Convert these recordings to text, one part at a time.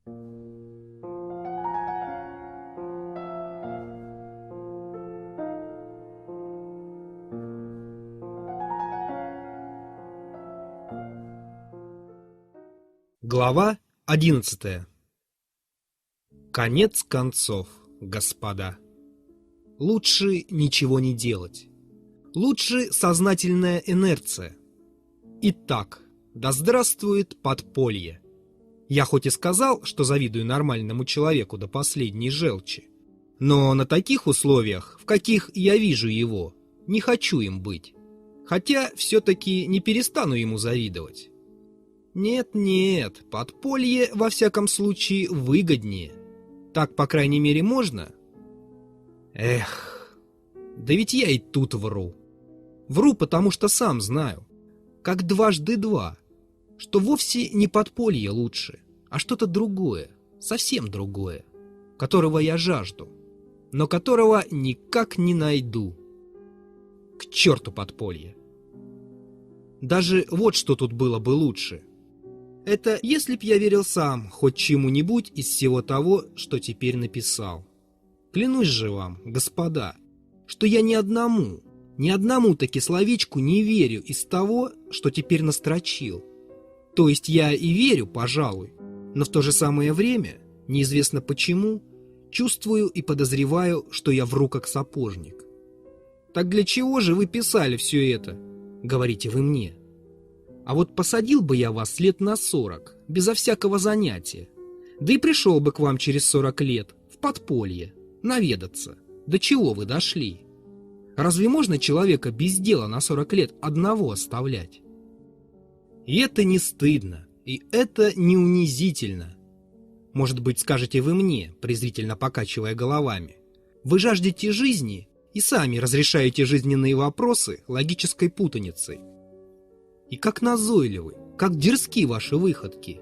Глава 11. Конец концов, господа. Лучше ничего не делать. Лучше сознательная инерция. Итак, да здравствует подполье. Я хоть и сказал, что завидую нормальному человеку до последней желчи, но на таких условиях, в каких я вижу его, не хочу им быть. Хотя все-таки не перестану ему завидовать. Нет, подполье, во всяком случае, выгоднее. Так, по крайней мере, можно? Эх, да ведь я и тут вру. Вру, потому что сам знаю, как дважды два, что вовсе не подполье лучше, а что-то другое, совсем другое, которого я жажду, но которого никак не найду. К черту подполье. Даже вот что тут было бы лучше. Это если б я верил сам хоть чему-нибудь из всего того, что теперь написал. Клянусь же вам, господа, что я ни одному таки словечку не верю из того, что теперь настрочил. То есть я и верю, пожалуй, но в то же самое время, неизвестно почему, чувствую и подозреваю, что я вру как сапожник. Так для чего же вы писали все это, говорите вы мне? А вот посадил бы я вас лет на 40, безо всякого занятия, да и пришел бы к вам через 40 лет, в подполье, наведаться, до чего вы дошли. Разве можно человека без дела на 40 лет одного оставлять? И это не стыдно, и это не унизительно. Может быть, скажете вы мне, презрительно покачивая головами, вы жаждете жизни и сами разрешаете жизненные вопросы логической путаницей. И как назойливы, как дерзки ваши выходки,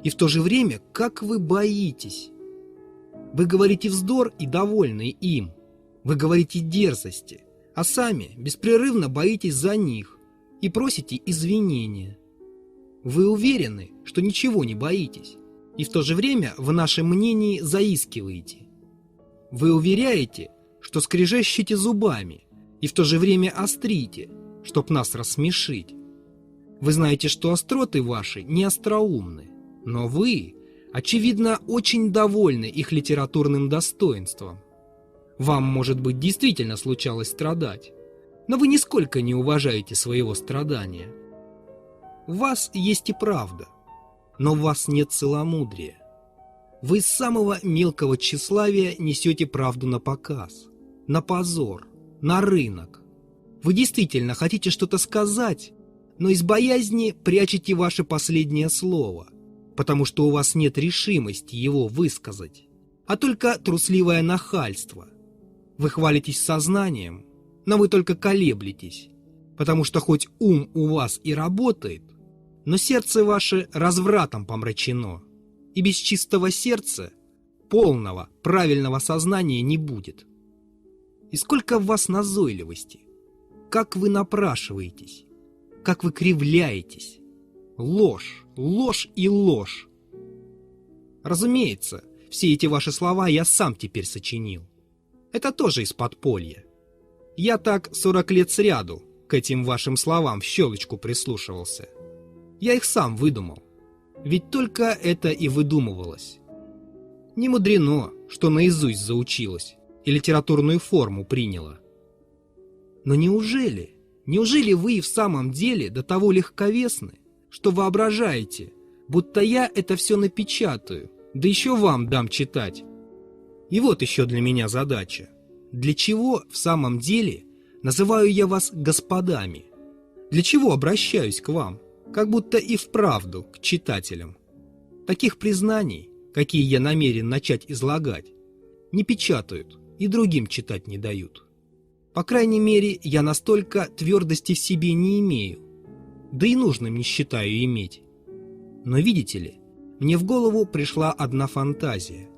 и в то же время, как вы боитесь. Вы говорите вздор и довольны им, вы говорите дерзости, а сами беспрерывно боитесь за них и просите извинения. Вы уверены, что ничего не боитесь, и в то же время в нашем мнении заискиваете. Вы уверяете, что скрежещете зубами, и в то же время острите, чтоб нас рассмешить. Вы знаете, что остроты ваши не остроумны, но вы, очевидно, очень довольны их литературным достоинством. Вам, может быть, действительно случалось страдать, но вы нисколько не уважаете своего страдания. В вас есть и правда, но в вас нет целомудрия. Вы из самого мелкого тщеславия несете правду на показ, на позор, на рынок. Вы действительно хотите что-то сказать, но из боязни прячете ваше последнее слово, потому что у вас нет решимости его высказать, а только трусливое нахальство. Вы хвалитесь сознанием, но вы только колеблетесь, потому что хоть ум у вас и работает, но сердце ваше развратом помрачено, и без чистого сердца полного, правильного сознания не будет. И сколько в вас назойливости, как вы напрашиваетесь, как вы кривляетесь. Ложь, ложь и ложь. Разумеется, все эти ваши слова я сам теперь сочинил. Это тоже из подполья. Я так 40 лет сряду к этим вашим словам в щелочку прислушивался. Я их сам выдумал. Ведь только это и выдумывалось. Не мудрено, что наизусть заучилась и литературную форму приняла. Но неужели вы и в самом деле до того легковесны, что воображаете, будто я это все напечатаю, да еще вам дам читать? И вот еще для меня задача. Для чего в самом деле называю я вас господами? Для чего обращаюсь к вам, как будто и вправду к читателям? Таких признаний, какие я намерен начать излагать, не печатают и другим читать не дают. По крайней мере, я настолько твердости в себе не имею, да и нужным не считаю иметь. Но видите ли, мне в голову пришла одна фантазия,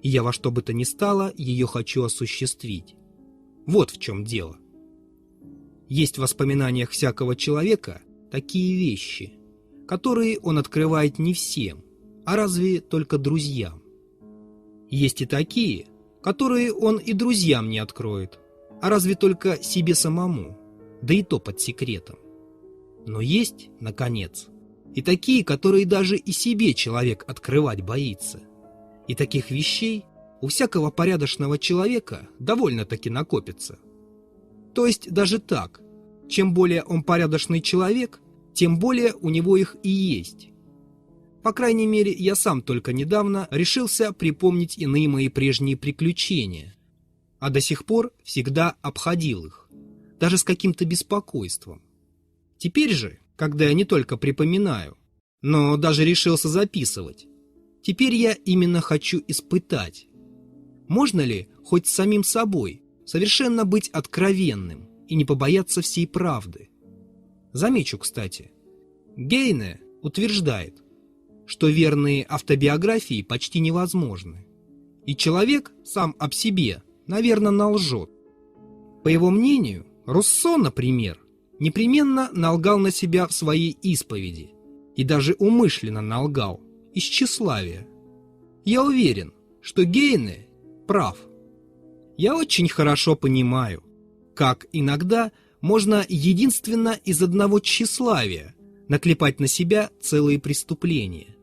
и я во что бы то ни стало ее хочу осуществить. Вот в чем дело. Есть в воспоминаниях всякого человека такие вещи, которые он открывает не всем, а разве только друзьям. Есть и такие, которые он и друзьям не откроет, а разве только себе самому, да и то под секретом. Но есть, наконец, и такие, которые даже и себе человек открывать боится. И таких вещей у всякого порядочного человека довольно-таки накопится. То есть даже так, чем более он порядочный человек, тем более у него их и есть. По крайней мере, я сам только недавно решился припомнить иные мои прежние приключения, а до сих пор всегда обходил их, даже с каким-то беспокойством. Теперь же, когда я не только припоминаю, но даже решился записывать, теперь я именно хочу испытать, можно ли хоть с самим собой совершенно быть откровенным и не побояться всей правды. Замечу, кстати, Гейне утверждает, что верные автобиографии почти невозможны, и человек сам об себе, наверное, налжет. По его мнению, Руссо, например, непременно налгал на себя в своей исповеди, и даже умышленно налгал, из тщеславия. Я уверен, что Гейне прав. Я очень хорошо понимаю, как иногда можно единственно из одного тщеславия наклепать на себя целые преступления.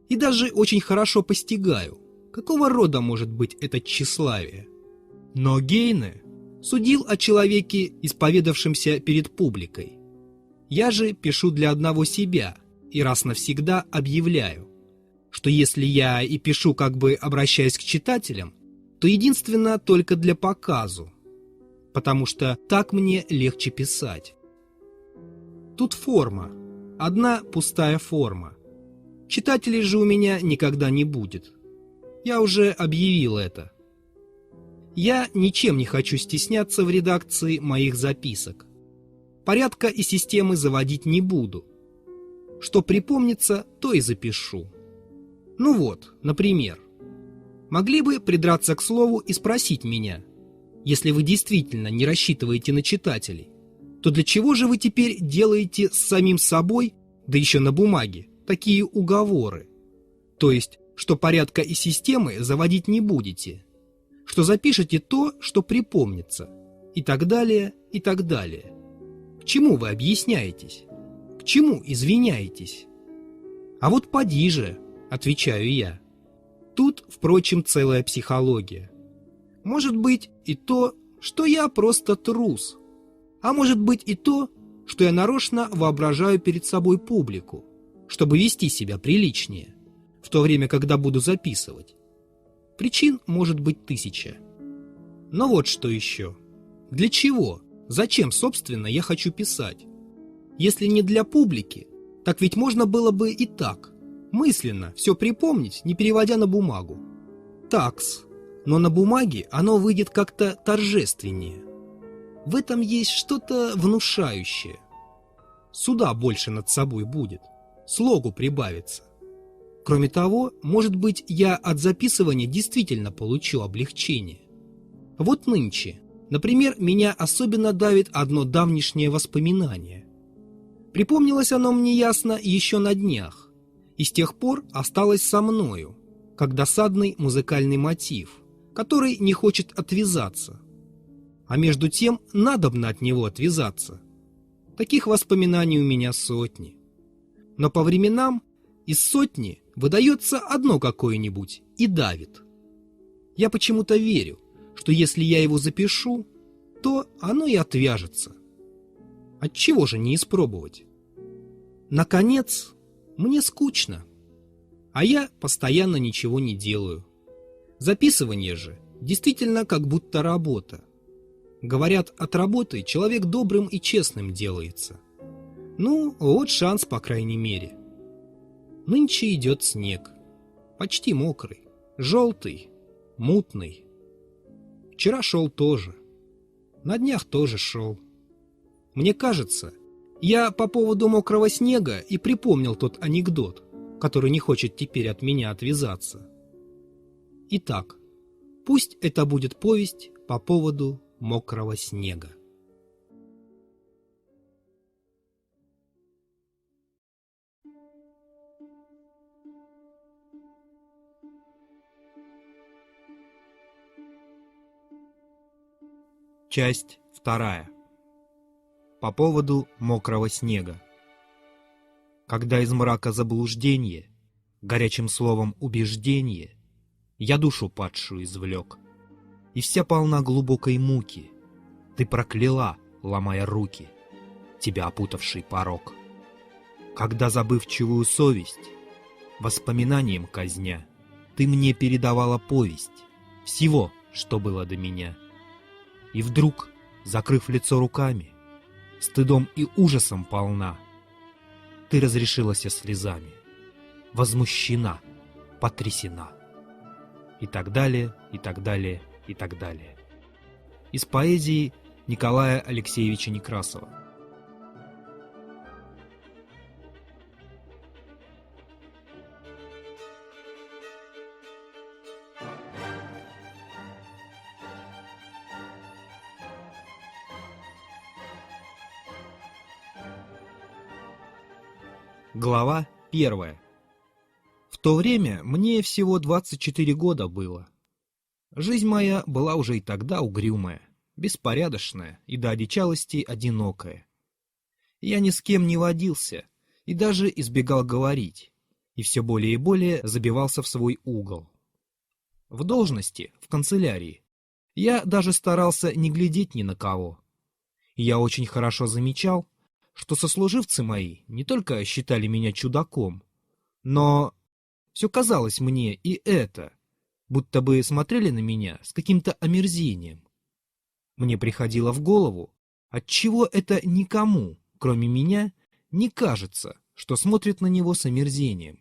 И даже очень хорошо постигаю, какого рода может быть это тщеславие. Но Гейне судил о человеке, исповедавшемся перед публикой. Я же пишу для одного себя и раз навсегда объявляю, что если я и пишу, как бы обращаясь к читателям, то единственно только для показу, потому что так мне легче писать. Тут форма, одна пустая форма. Читателей же у меня никогда не будет. Я уже объявил это. Я ничем не хочу стесняться в редакции моих записок. Порядка и системы заводить не буду. Что припомнится, то и запишу. Ну вот, например, могли бы придраться к слову и спросить меня, если вы действительно не рассчитываете на читателей, то для чего же вы теперь делаете с самим собой, да еще на бумаге, такие уговоры? То есть, что порядка и системы заводить не будете, что запишете то, что припомнится, и так далее, и так далее. К чему вы объясняетесь? К чему извиняетесь? А вот поди же, отвечаю я. Тут, впрочем, целая психология. Может быть и то, что я просто трус, а может быть и то, что я нарочно воображаю перед собой публику, чтобы вести себя приличнее, в то время, когда буду записывать. Причин может быть 1000. Но вот что еще. Для чего? Зачем, собственно, я хочу писать? Если не для публики, так ведь можно было бы и так, мысленно все припомнить, не переводя на бумагу. Такс, но на бумаге оно выйдет как-то торжественнее. В этом есть что-то внушающее. Суда больше над собой будет, слогу прибавится. Кроме того, может быть, я от записывания действительно получу облегчение. Вот нынче, например, меня особенно давит одно давнишнее воспоминание. Припомнилось оно мне ясно еще на днях, и с тех пор осталось со мною, как досадный музыкальный мотив, который не хочет отвязаться. А между тем надобно от него отвязаться. Таких воспоминаний у меня сотни. Но по временам из сотни выдается одно какое-нибудь и давит. Я почему-то верю, что если я его запишу, то оно и отвяжется. Отчего же не испробовать? Наконец, мне скучно, а я постоянно ничего не делаю. Записывание же действительно как будто работа. Говорят, от работы человек добрым и честным делается. Ну, вот шанс, по крайней мере. Нынче идет снег. Почти мокрый, желтый, мутный. Вчера шел тоже. На днях тоже шел. Мне кажется, я по поводу мокрого снега и припомнил тот анекдот, который не хочет теперь от меня отвязаться. Итак, пусть это будет повесть по поводу мокрого снега. Часть 2. По поводу мокрого снега. Когда из мрака заблуждение, горячим словом убеждение, я душу падшую извлек, и вся полна глубокой муки, ты прокляла, ломая руки, тебя опутавший порок. Когда забывчивую совесть, воспоминанием казня, ты мне передавала повесть всего, что было до меня. И вдруг, закрыв лицо руками, стыдом и ужасом полна, ты разрешилась слезами, возмущена, потрясена. И так далее, и так далее, и так далее. Из поэзии Николая Алексеевича Некрасова. Глава 1. В то время мне всего 24 года было. Жизнь моя была уже и тогда угрюмая, беспорядочная и до одичалости одинокая. Я ни с кем не водился и даже избегал говорить, и все более и более забивался в свой угол. В должности, в канцелярии, я даже старался не глядеть ни на кого. И я очень хорошо замечал, что сослуживцы мои не только считали меня чудаком, но все казалось мне и это, будто бы смотрели на меня с каким-то омерзением. Мне приходило в голову, отчего это никому, кроме меня, не кажется, что смотрит на него с омерзением.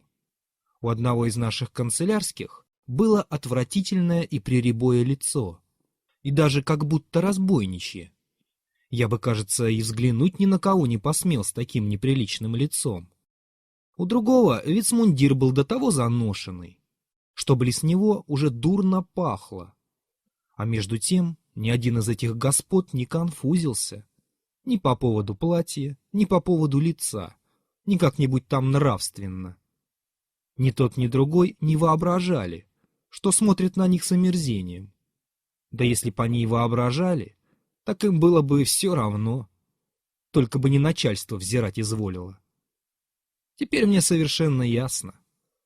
У одного из наших канцелярских было отвратительное и прерябое лицо, и даже как будто разбойничье. Я бы, кажется, и взглянуть ни на кого не посмел с таким неприличным лицом. У другого вицмундир был до того заношенный, что близ него уже дурно пахло. А между тем ни один из этих господ не конфузился. Ни по поводу платья, ни по поводу лица, ни как-нибудь там нравственно. Ни тот, ни другой не воображали, что смотрят на них с омерзением. Да если б они и воображали, так им было бы все равно, только бы не начальство взирать изволило. Теперь мне совершенно ясно,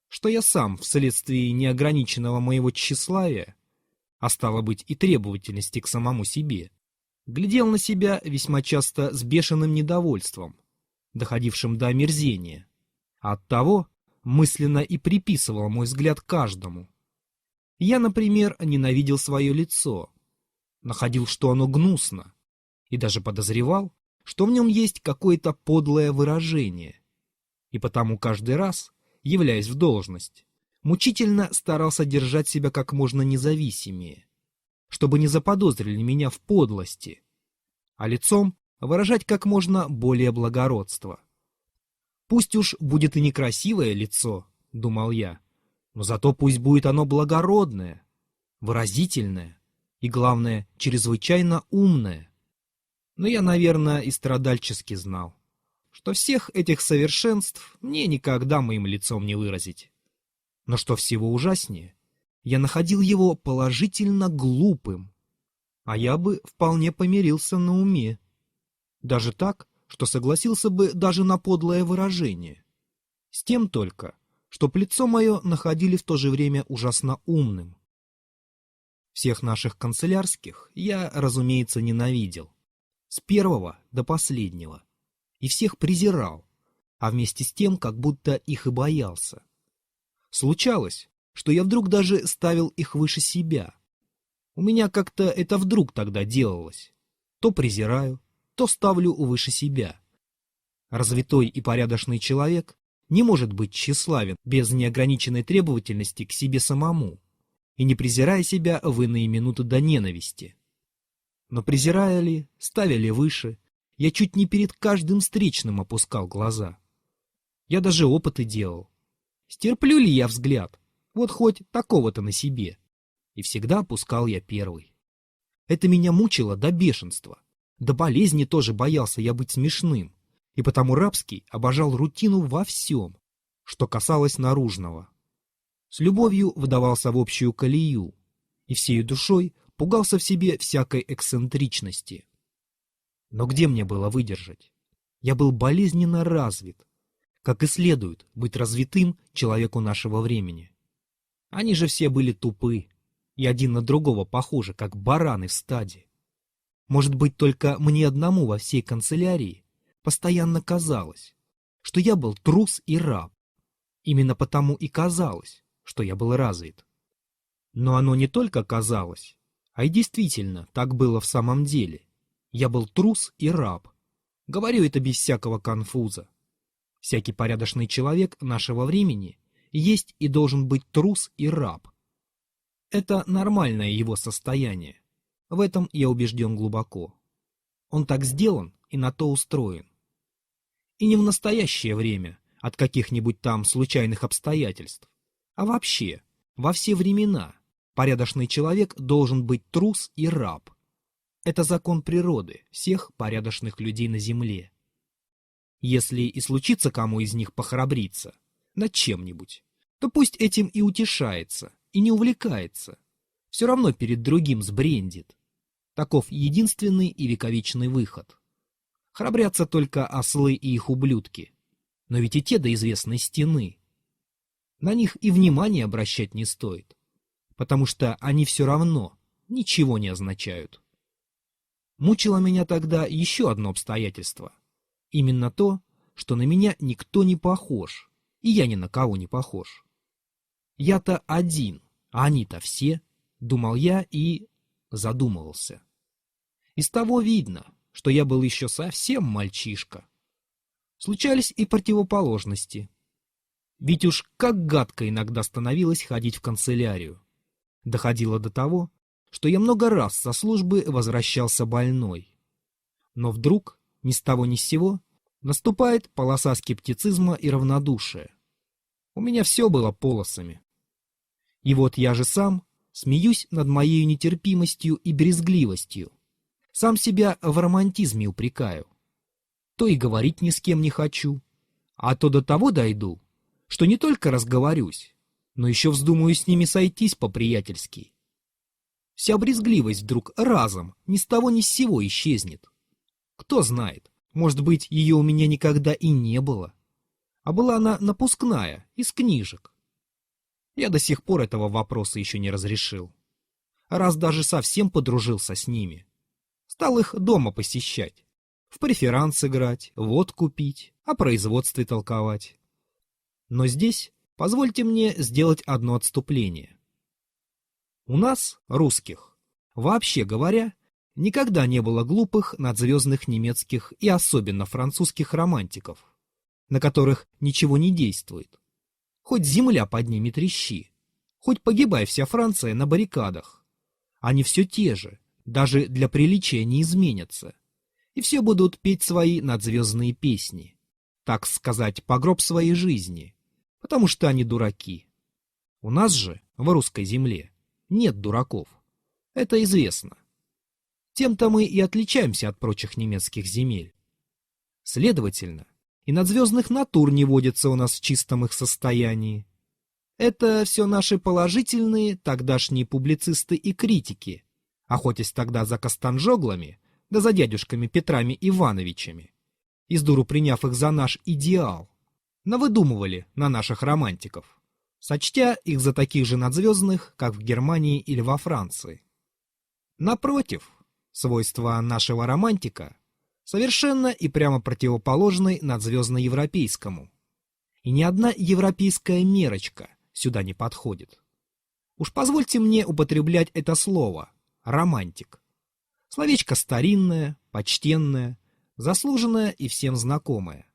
что я сам вследствие неограниченного моего тщеславия, а стало быть и требовательности к самому себе, глядел на себя весьма часто с бешеным недовольством, доходившим до омерзения, а оттого мысленно и приписывал мой взгляд каждому. Я, например, ненавидел свое лицо, находил, что оно гнусно, и даже подозревал, что в нем есть какое-то подлое выражение, и потому каждый раз, являясь в должность, мучительно старался держать себя как можно независимее, чтобы не заподозрили меня в подлости, а лицом выражать как можно более благородство. Пусть уж будет и некрасивое лицо, думал я, но зато пусть будет оно благородное, выразительное, и, главное, чрезвычайно умная. Но я, наверное, и страдальчески знал, что всех этих совершенств мне никогда моим лицом не выразить. Но что всего ужаснее, я находил его положительно глупым, а я бы вполне помирился на уме. Даже так, что согласился бы даже на подлое выражение. С тем только, чтоб лицо мое находили в то же время ужасно умным. Всех наших канцелярских я, разумеется, ненавидел, с первого до последнего, и всех презирал, а вместе с тем как будто их и боялся. Случалось, что я вдруг даже ставил их выше себя. У меня как-то это вдруг тогда делалось. То презираю, то ставлю выше себя. Развитой и порядочный человек не может быть тщеславен без неограниченной требовательности к себе самому и не презирая себя в иные минуты до ненависти. Но презирая ли, ставя ли выше, я чуть не перед каждым встречным опускал глаза. Я даже опыты делал. Стерплю ли я взгляд, вот хоть такого-то на себе? И всегда опускал я первый. Это меня мучило до бешенства. До болезни тоже боялся я быть смешным, и потому рабский обожал рутину во всем, что касалось наружного. С любовью вдавался в общую колею, и всею душой пугался в себе всякой эксцентричности. Но где мне было выдержать? Я был болезненно развит, как и следует быть развитым человеку нашего времени. Они же все были тупы, и один на другого похожи, как бараны в стаде. Может быть, только мне одному во всей канцелярии постоянно казалось, что я был трус и раб. Именно потому и казалось, что я был развит. Но оно не только казалось, а и действительно так было в самом деле. Я был трус и раб. Говорю это без всякого конфуза. Всякий порядочный человек нашего времени есть и должен быть трус и раб. Это нормальное его состояние. В этом я убежден глубоко. Он так сделан и на то устроен. И не в настоящее время, от каких-нибудь там случайных обстоятельств, а вообще, во все времена, порядочный человек должен быть трус и раб. Это закон природы всех порядочных людей на земле. Если и случится кому из них похрабриться над чем-нибудь, то пусть этим и утешается, и не увлекается. Все равно перед другим сбрендит. Таков единственный и вековечный выход. Храбрятся только ослы и их ублюдки. Но ведь и те до известной стены. На них и внимания обращать не стоит, потому что они все равно ничего не означают. Мучило меня тогда еще одно обстоятельство. Именно то, что на меня никто не похож, и я ни на кого не похож. Я-то один, а они-то все, думал я и задумывался. Из того видно, что я был еще совсем мальчишка. Случались и противоположности. Ведь уж как гадко иногда становилось ходить в канцелярию. Доходило до того, что я много раз со службы возвращался больной. Но вдруг, ни с того ни с сего, наступает полоса скептицизма и равнодушия. У меня все было полосами. И вот я же сам смеюсь над моей нетерпимостью и брезгливостью. Сам себя в романтизме упрекаю. То и говорить ни с кем не хочу, а то до того дойду, что не только разговорюсь, но еще вздумаю с ними сойтись по-приятельски. Вся брезгливость вдруг разом, ни с того ни с сего исчезнет. Кто знает, может быть, ее у меня никогда и не было, а была она напускная, из книжек. Я до сих пор этого вопроса еще не разрешил. Раз даже совсем подружился с ними. Стал их дома посещать, в преферанс играть, водку пить, о производстве толковать. Но здесь позвольте мне сделать одно отступление. У нас, русских, вообще говоря, никогда не было глупых надзвездных немецких и особенно французских романтиков, на которых ничего не действует. Хоть земля под ними трещи, хоть погибай вся Франция на баррикадах. Они все те же, даже для приличия не изменятся, и все будут петь свои надзвездные песни, так сказать, по гроб своей жизни, потому что они дураки. У нас же, в русской земле, нет дураков. Это известно. Тем-то мы и отличаемся от прочих немецких земель. Следовательно, и надзвездных натур не водится у нас в чистом их состоянии. Это все наши положительные тогдашние публицисты и критики, охотясь тогда за Костанжоглами, да за дядюшками Петрами Ивановичами, издуру приняв их за наш идеал, навыдумывали на наших романтиков, сочтя их за таких же надзвездных, как в Германии или во Франции. Напротив, свойства нашего романтика совершенно и прямо противоположны надзвездно-европейскому. И ни одна европейская мерочка сюда не подходит. Уж позвольте мне употреблять это слово «романтик». Словечко старинное, почтенное, заслуженное и всем знакомое.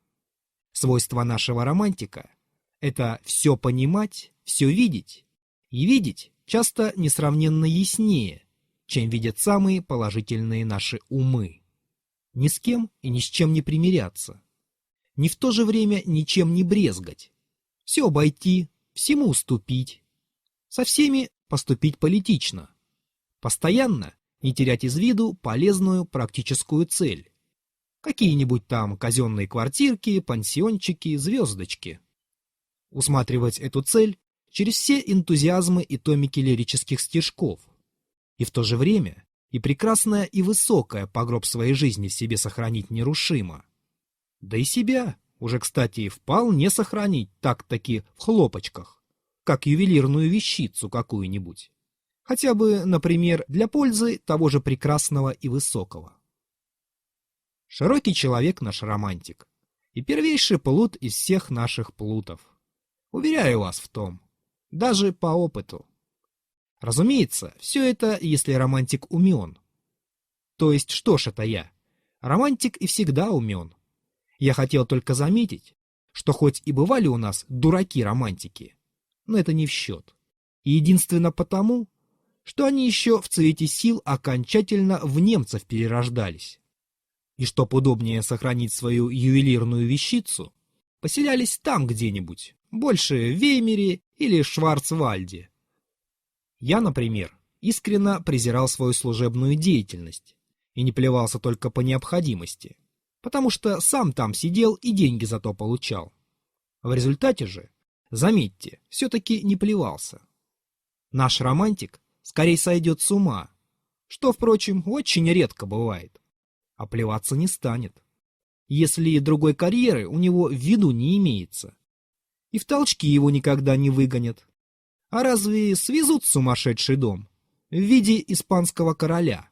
Свойство нашего романтика — это все понимать, все видеть, и видеть часто несравненно яснее, чем видят самые положительные наши умы. Ни с кем и ни с чем не примиряться, ни в то же время ничем не брезгать, все обойти, всему уступить, со всеми поступить политично, постоянно не терять из виду полезную практическую цель, какие-нибудь там казенные квартирки, пансиончики, звездочки. Усматривать эту цель через все энтузиазмы и томики лирических стишков, И в то же время и прекрасное, и высокое по гроб своей жизни в себе сохранить нерушимо. Да и себя уже, кстати, вполне сохранить так-таки в хлопочках, как ювелирную вещицу какую-нибудь. Хотя бы, например, для пользы того же прекрасного и высокого. Широкий человек наш романтик, и первейший плут из всех наших плутов. Уверяю вас в том, даже по опыту. Разумеется, все это, если романтик умен. То есть, что ж это я? Романтик и всегда умен. Я хотел только заметить, что хоть и бывали у нас дураки-романтики, но это не в счет. И единственно потому, что они еще в цвете сил окончательно в немцев перерождались. И чтоб удобнее сохранить свою ювелирную вещицу, поселялись там где-нибудь, больше в Веймере или Шварцвальде. Я, например, искренно презирал свою служебную деятельность и не плевался только по необходимости, потому что сам там сидел и деньги за то получал. В результате же, заметьте, все-таки не плевался. Наш романтик скорее сойдет с ума, что, впрочем, очень редко бывает, а плеваться не станет, если другой карьеры у него в виду не имеется, и в толчки его никогда не выгонят. А разве свезут в сумасшедший дом в виде испанского короля?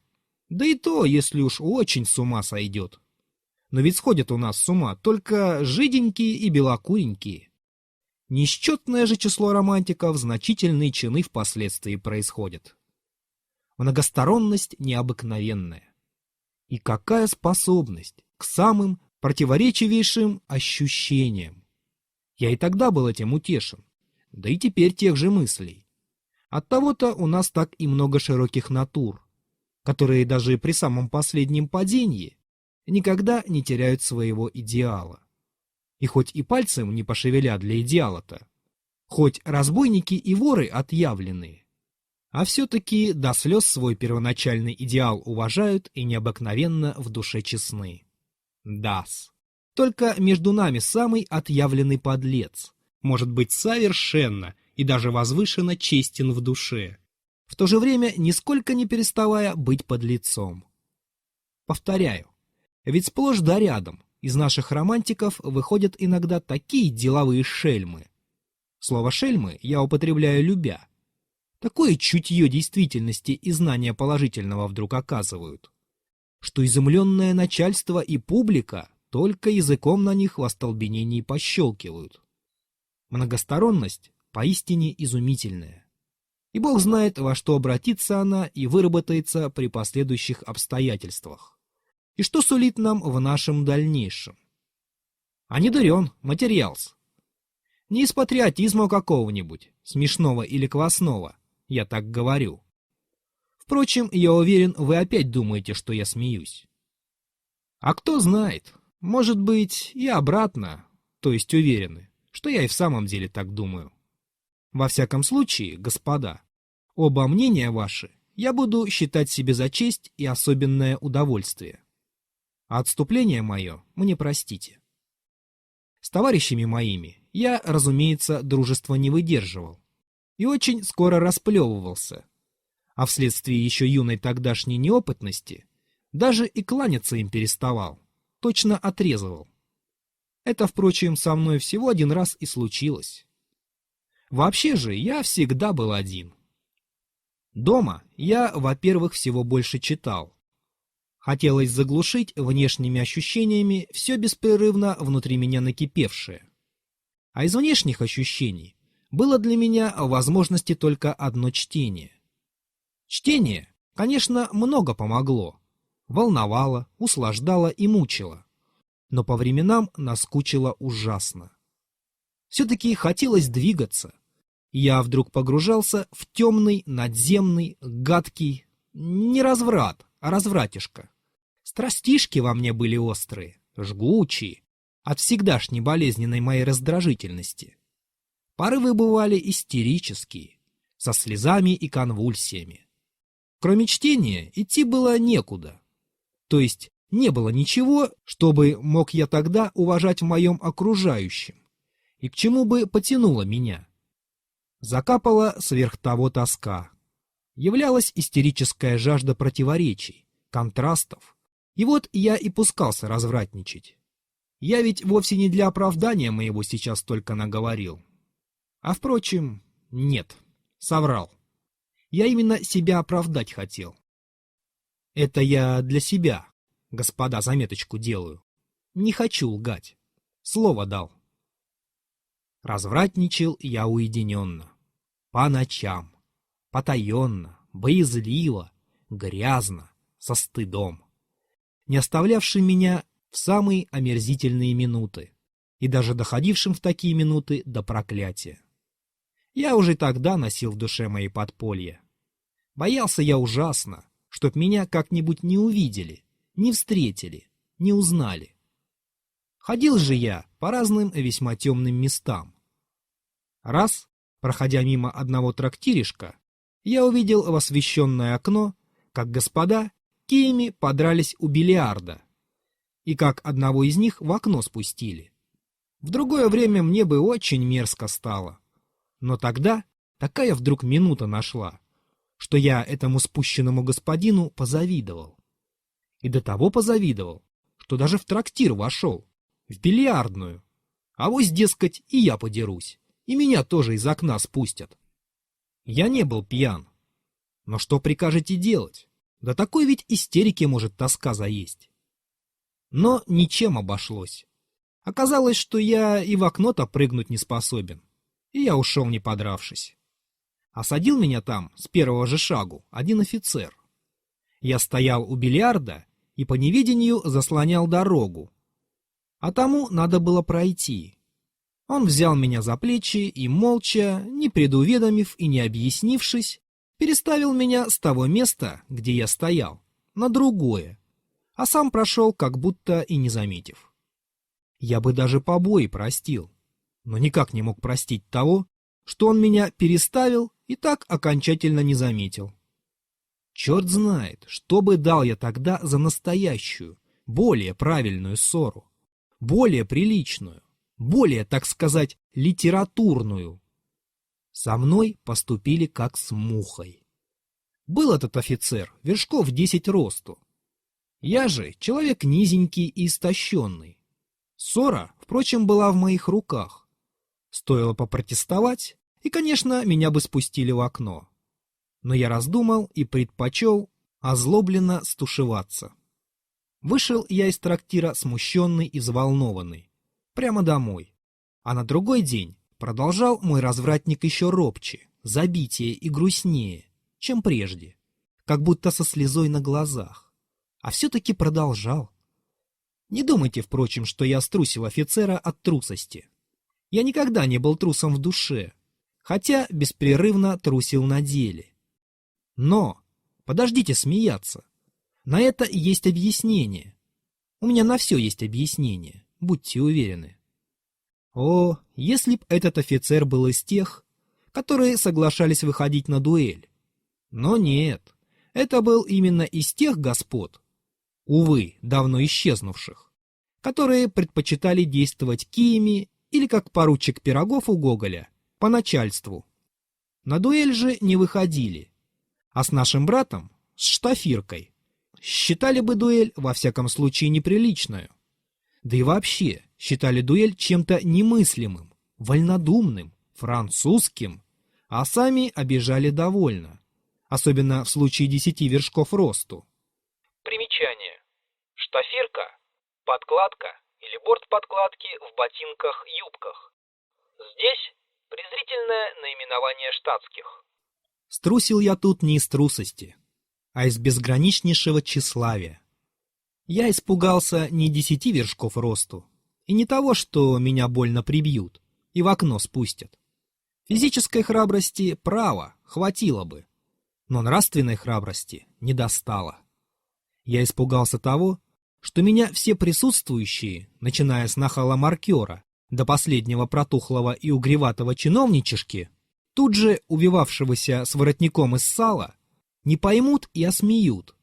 Да и то, если уж очень с ума сойдет. Но ведь сходят у нас с ума только жиденькие и белокуренькие. Несчетное же число романтиков значительные чины впоследствии происходят. Многосторонность необыкновенная. И какая способность к самым противоречивейшим ощущениям. Я и тогда был этим утешен, да и теперь тех же мыслей. Оттого-то у нас так и много широких натур, которые даже при самом последнем падении никогда не теряют своего идеала. И хоть и пальцем не пошевелят для идеала-то, хоть разбойники и воры отъявленные, а все-таки до слез свой первоначальный идеал уважают и необыкновенно в душе честны. Да-с. Только между нами самый отъявленный подлец может быть совершенно и даже возвышенно честен в душе, в то же время нисколько не переставая быть подлецом. Повторяю, ведь сплошь да рядом из наших романтиков выходят иногда такие деловые шельмы. Слово «шельмы» я употребляю любя. Такое чутье действительности и знания положительного вдруг оказывают, что изумленное начальство и публика только языком на них в остолбенении пощелкивают. Многосторонность поистине изумительная. И Бог знает, во что обратится она и выработается при последующих обстоятельствах. И что сулит нам в нашем дальнейшем. А не дурен, материалс. Не из патриотизма какого-нибудь, смешного или квасного, я так говорю. Впрочем, я уверен, вы опять думаете, что я смеюсь. А кто знает, может быть, и обратно, то есть уверены, что я и в самом деле так думаю. Во всяком случае, господа, оба мнения ваши я буду считать себе за честь и особенное удовольствие. А отступление мое мне простите. С товарищами моими я, разумеется, дружества не выдерживал и очень скоро расплевывался, а вследствие еще юной тогдашней неопытности даже и кланяться им переставал, точно отрезывал. Это, впрочем, со мной всего один раз и случилось. Вообще же я всегда был один. Дома я, во-первых, всего больше читал. Хотелось заглушить внешними ощущениями все беспрерывно внутри меня накипевшее. А из внешних ощущений было для меня в возможности только одно чтение. Чтение, конечно, много помогло. Волновало, услаждало и мучило. Но по временам наскучило ужасно. Все-таки хотелось двигаться. Я вдруг погружался в темный, надземный, гадкий, не разврат, а развратишко. Страстишки во мне были острые, жгучие, от всегдашней болезненной моей раздражительности. Порывы бывали истерические, со слезами и конвульсиями. Кроме чтения идти было некуда. То есть не было ничего, чтобы мог я тогда уважать в моем окружающем, и к чему бы потянуло меня. Закапала сверх того тоска. являлась истерическая жажда противоречий, контрастов. И вот я и пускался развратничать. Я ведь вовсе не для оправдания моего сейчас только наговорил. А впрочем, нет, соврал. Я именно себя оправдать хотел. Это я для себя, господа, заметочку делаю. Не хочу лгать. Слово дал. Развратничал я уединенно. По ночам. Потаенно, боязливо, грязно, со стыдом. Не оставлявший меня в самые омерзительные минуты. И даже доходившим в такие минуты до проклятия. Я уже тогда носил в душе мои подполья. Боялся я ужасно, чтоб меня как-нибудь не увидели, не встретили, не узнали. Ходил же я по разным весьма темным местам. Раз, проходя мимо одного трактиришка, я увидел в освещенное окно, как господа киями подрались у бильярда, и как одного из них в окно спустили. В другое время мне бы очень мерзко стало. Но тогда такая вдруг минута нашла, что я этому спущенному господину позавидовал. И до того позавидовал, что даже в трактир вошел, в бильярдную. Авось, дескать, и я подерусь, и меня тоже из окна спустят. Я не был пьян. Но что прикажете делать? Да такой ведь истерики может тоска заесть. Но ничем обошлось. Оказалось, что я и в окно-то прыгнуть не способен. И я ушел, не подравшись. Осадил меня там с первого же шагу один офицер. Я стоял у бильярда и по неведению заслонял дорогу. А тому надо было пройти. Он взял меня за плечи и, молча, не предуведомив и не объяснившись, переставил меня с того места, где я стоял, на другое, а сам прошел, как будто и не заметив. Я бы даже побои простил, но никак не мог простить того, что он меня переставил и так окончательно не заметил. Черт знает, что бы дал я тогда за настоящую, более правильную ссору, более приличную, более, так сказать, литературную. Со мной поступили как с мухой. Был этот офицер вершков 10 росту. Я же человек низенький и истощенный. Ссора, впрочем, была в моих руках. Стоило попротестовать, и, конечно, меня бы спустили в окно. Но я раздумал и предпочел озлобленно стушеваться. Вышел я из трактира смущенный и взволнованный, прямо домой. А на другой день продолжал мой развратник еще робче, забитее и грустнее, чем прежде, как будто со слезой на глазах. А все-таки продолжал. Не думайте, впрочем, что я струсил офицера от трусости. Я никогда не был трусом в душе, хотя беспрерывно трусил на деле. Но, подождите смеяться, на это есть объяснение. У меня на все есть объяснение, будьте уверены. О, если б этот офицер был из тех, которые соглашались выходить на дуэль. Но нет, это был именно из тех господ, увы, давно исчезнувших, которые предпочитали действовать киями или как поручик Пирогов у Гоголя, по начальству. На дуэль же не выходили, а с нашим братом, с Штафиркой, считали бы дуэль во всяком случае неприличную. Да и вообще считали дуэль чем-то немыслимым, вольнодумным, французским, а сами обижали довольно, особенно в случае 10 вершков росту. Примечание. Штафирка, подкладка или борт подкладки в ботинках-юбках. Здесь презрительное наименование штатских. Струсил я тут не из трусости, а из безграничнейшего тщеславия. Я испугался не 10 вершков росту, и не того, что меня больно прибьют и в окно спустят. Физической храбрости, право, хватило бы, но нравственной храбрости не достало. Я испугался того, что меня все присутствующие, начиная с нахала-маркера до последнего протухлого и угреватого чиновничишки, тут же увивавшегося с воротником из сала, не поймут и осмеют,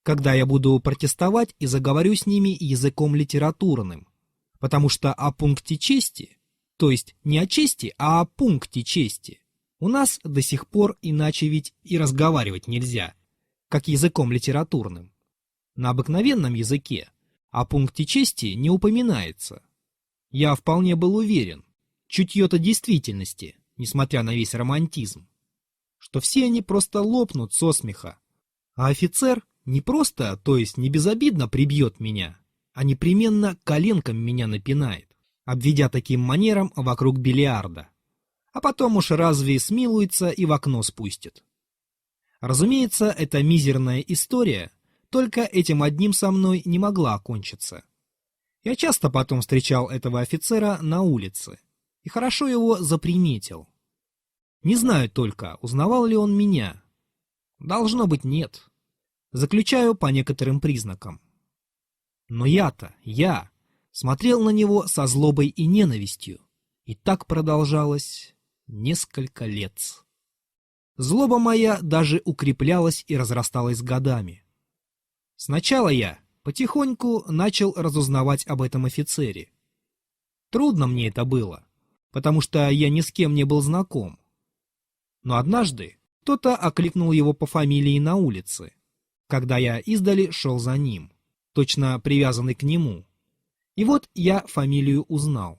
когда я буду протестовать и заговорю с ними языком литературным, потому что о пункте чести, то есть не о чести, а о пункте чести, У нас до сих пор иначе ведь и разговаривать нельзя, как языком литературным. На обыкновенном языке о пункте чести не упоминается. Я вполне был уверен, чутье-то действительности, несмотря на весь романтизм, что все они просто лопнут со смеха, а офицер не просто, то есть не безобидно прибьет меня, а непременно коленком меня напинает, обведя таким манером вокруг бильярда. А потом уж разве смилуется и в окно спустит. Разумеется, эта мизерная история только этим одним со мной не могла окончиться. Я часто потом встречал этого офицера на улице и хорошо его заприметил. Не знаю только, узнавал ли он меня. Должно быть, нет. Заключаю по некоторым признакам. Но я смотрел на него со злобой и ненавистью, и так продолжалось несколько лет. Злоба моя даже укреплялась и разрасталась годами. Сначала я потихоньку начал разузнавать об этом офицере. Трудно мне это было, потому что я ни с кем не был знаком. Но однажды кто-то окликнул его по фамилии на улице, когда я издали шел за ним, точно привязанный к нему. И вот я фамилию узнал.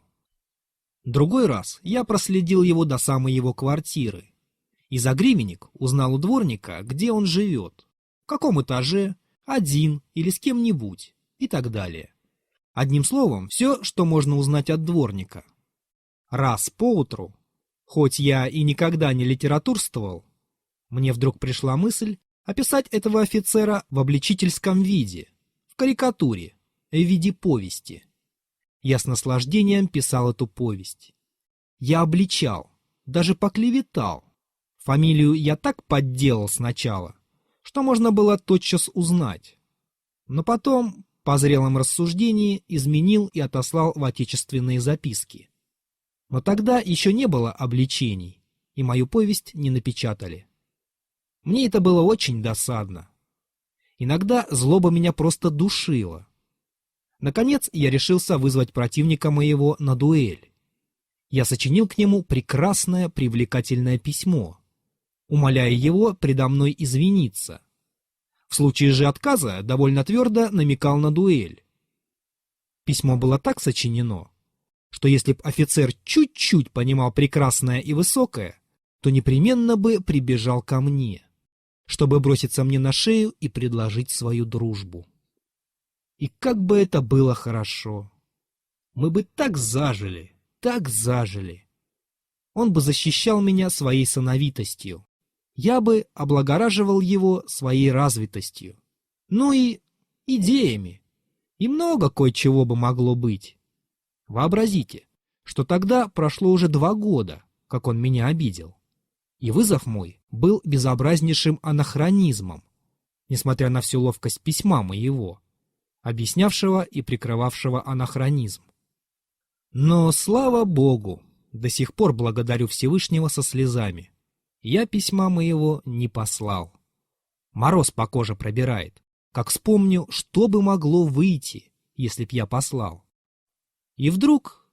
Другой раз я проследил его до самой его квартиры. И за гривенник узнал у дворника, где он живет, в каком этаже, один или с кем-нибудь и так далее. Одним словом, все, что можно узнать от дворника. Раз поутру, хоть я и никогда не литературствовал, мне вдруг пришла мысль описать этого офицера в обличительском виде, в карикатуре, в виде повести. Я с наслаждением писал эту повесть. Я обличал, даже поклеветал. Фамилию я так подделал сначала, что можно было тотчас узнать. Но потом, по зрелом рассуждении, изменил и отослал в отечественные записки. Но тогда еще не было обличений, и мою повесть не напечатали. Мне это было очень досадно. Иногда злоба меня просто душила. Наконец я решился вызвать противника моего на дуэль. Я сочинил к нему прекрасное, привлекательное письмо, умоляя его предо мной извиниться. В случае же отказа довольно твердо намекал на дуэль. Письмо было так сочинено, что если б офицер чуть-чуть понимал прекрасное и высокое, то непременно бы прибежал ко мне, чтобы броситься мне на шею и предложить свою дружбу. И как бы это было хорошо! Мы бы так зажили, так зажили. Он бы защищал меня своей сановитостью. Я бы облагораживал его своей развитостью. Ну и идеями. И много кое-чего бы могло быть. Вообразите, что тогда прошло уже 2 года, как он меня обидел. И вызов мой был безобразнейшим анахронизмом, несмотря на всю ловкость письма моего, объяснявшего и прикрывавшего анахронизм. Но, слава Богу, до сих пор благодарю Всевышнего со слезами. Я письма моего не послал. Мороз по коже пробирает, как вспомню, что бы могло выйти, если б я послал. И вдруг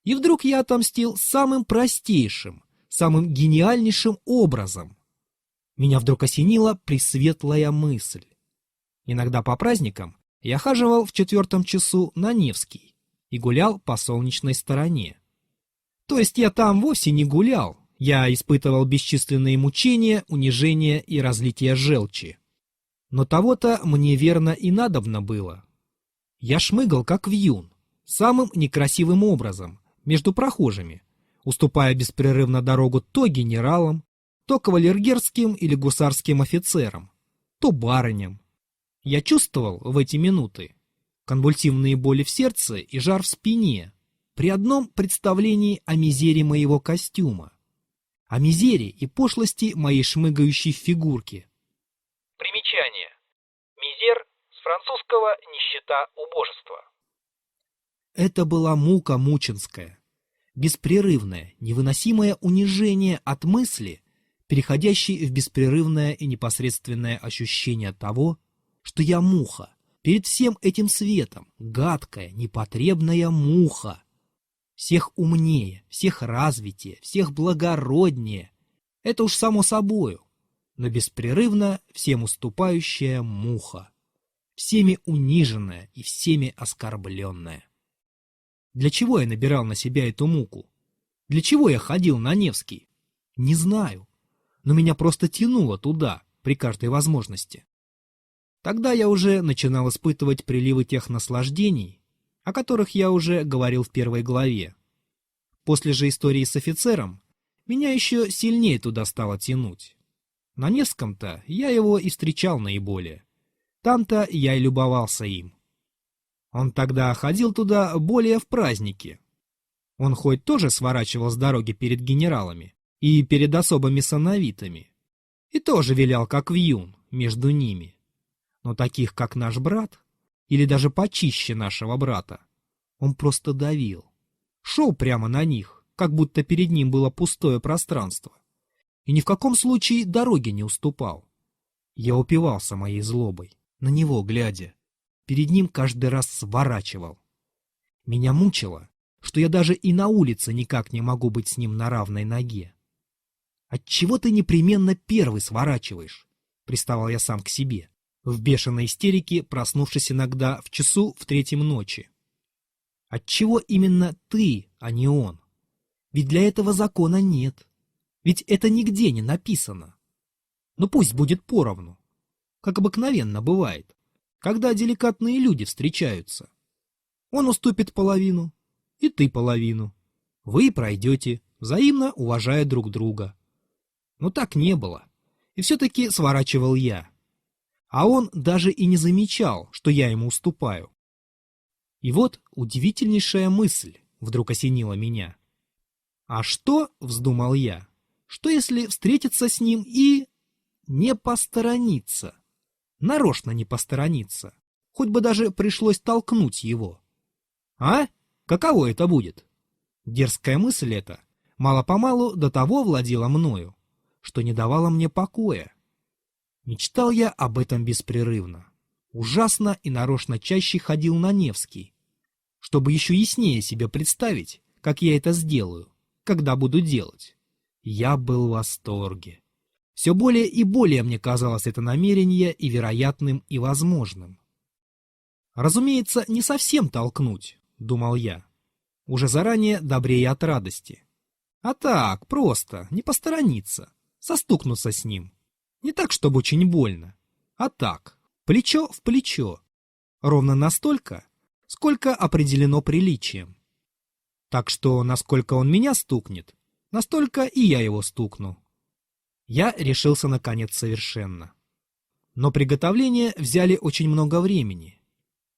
я отомстил самым простейшим, самым гениальнейшим образом. Меня вдруг осенила пресветлая мысль. Иногда по праздникам я хаживал в 4 часу на Невский и гулял по солнечной стороне. То есть я там вовсе не гулял, я испытывал бесчисленные мучения, унижения и разлитие желчи. Но того-то мне верно и надобно было. Я шмыгал как вьюн, самым некрасивым образом, между прохожими, уступая беспрерывно дорогу то генералам, то кавалергерским или гусарским офицерам, то барыням. Я чувствовал в эти минуты конвульсивные боли в сердце и жар в спине при одном представлении о мизере моего костюма, о мизере и пошлости моей шмыгающей фигурки. Примечание. Мизер с французского «нищета, убожество». Это была мука мученская, беспрерывное, невыносимое унижение от мысли, переходящей в беспрерывное и непосредственное ощущение того, что я муха, перед всем этим светом, гадкая, непотребная муха. Всех умнее, всех развитее, всех благороднее. Это уж само собою, но беспрерывно всем уступающая муха, всеми униженная и всеми оскорбленная. Для чего я набирал на себя эту муку? Для чего я ходил на Невский? Не знаю, но меня просто тянуло туда при каждой возможности. Тогда я уже начинал испытывать приливы тех наслаждений, о которых я уже говорил в первой главе. После же истории с офицером меня еще сильнее туда стало тянуть. На Невском-то я его и встречал наиболее. Там-то я и любовался им. Он тогда ходил туда более в праздники. Он хоть тоже сворачивал с дороги перед генералами и перед особыми сановитами, и тоже вилял как вьюн между ними. Но таких, как наш брат, или даже почище нашего брата, он просто давил. Шел прямо на них, как будто перед ним было пустое пространство. И ни в каком случае дороги не уступал. Я упивался моей злобой, на него глядя. Перед ним каждый раз сворачивал. Меня мучило, что я даже и на улице никак не могу быть с ним на равной ноге. «Отчего ты непременно первый сворачиваешь?» — приставал я сам к себе, в бешеной истерике, проснувшись иногда в часу в 3 ночи. «Отчего именно ты, а не он? Ведь для этого закона нет. Ведь это нигде не написано. Ну пусть будет поровну, как обыкновенно бывает, когда деликатные люди встречаются. Он уступит половину, и ты половину. Вы пройдете, взаимно уважая друг друга». Но так не было, и все-таки сворачивал я. А он даже и не замечал, что я ему уступаю. И вот удивительнейшая мысль вдруг осенила меня. А что, вздумал я, что если встретиться с ним и не посторониться? Нарочно не посторониться, хоть бы даже пришлось толкнуть его. А? Каково это будет? Дерзкая мысль эта мало-помалу до того владела мною, что не давало мне покоя. Мечтал я об этом беспрерывно. Ужасно и нарочно чаще ходил на Невский, чтобы еще яснее себе представить, как я это сделаю, когда буду делать. Я был в восторге. Все более и более мне казалось это намерение и вероятным, и возможным. Разумеется, не совсем толкнуть, думал я, уже заранее добрее от радости. А так, просто, не посторониться. Состукнуться с ним. Не так, чтобы очень больно, а так, плечо в плечо. Ровно настолько, сколько определено приличием. Так что, насколько он меня стукнет, настолько и я его стукну. Я решился наконец совершенно. Но приготовления взяли очень много времени.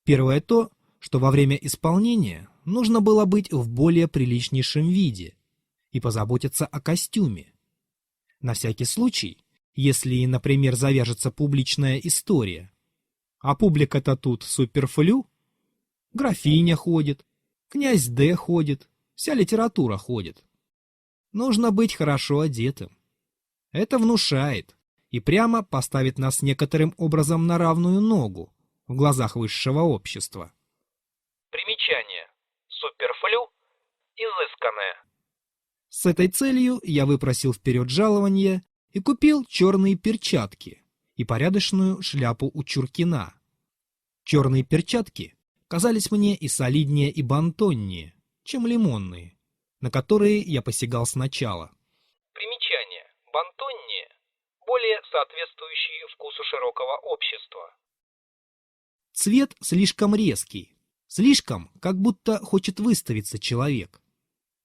Первое то, что во время исполнения нужно было быть в более приличнейшем виде и позаботиться о костюме. На всякий случай, если, например, завяжется публичная история. А публика-то тут суперфлю. Графиня ходит, князь Д. ходит, вся литература ходит. Нужно быть хорошо одетым. Это внушает и прямо поставит нас некоторым образом на равную ногу в глазах высшего общества. Примечание. Суперфлю – изысканное. С этой целью я выпросил вперед жалование и купил черные перчатки и порядочную шляпу у Чуркина. Черные перчатки казались мне и солиднее, и бантоннее, чем лимонные, на которые я посягал сначала. Примечание. Бантоннее – более соответствующие вкусу широкого общества. Цвет слишком резкий, слишком, как будто хочет выставиться человек.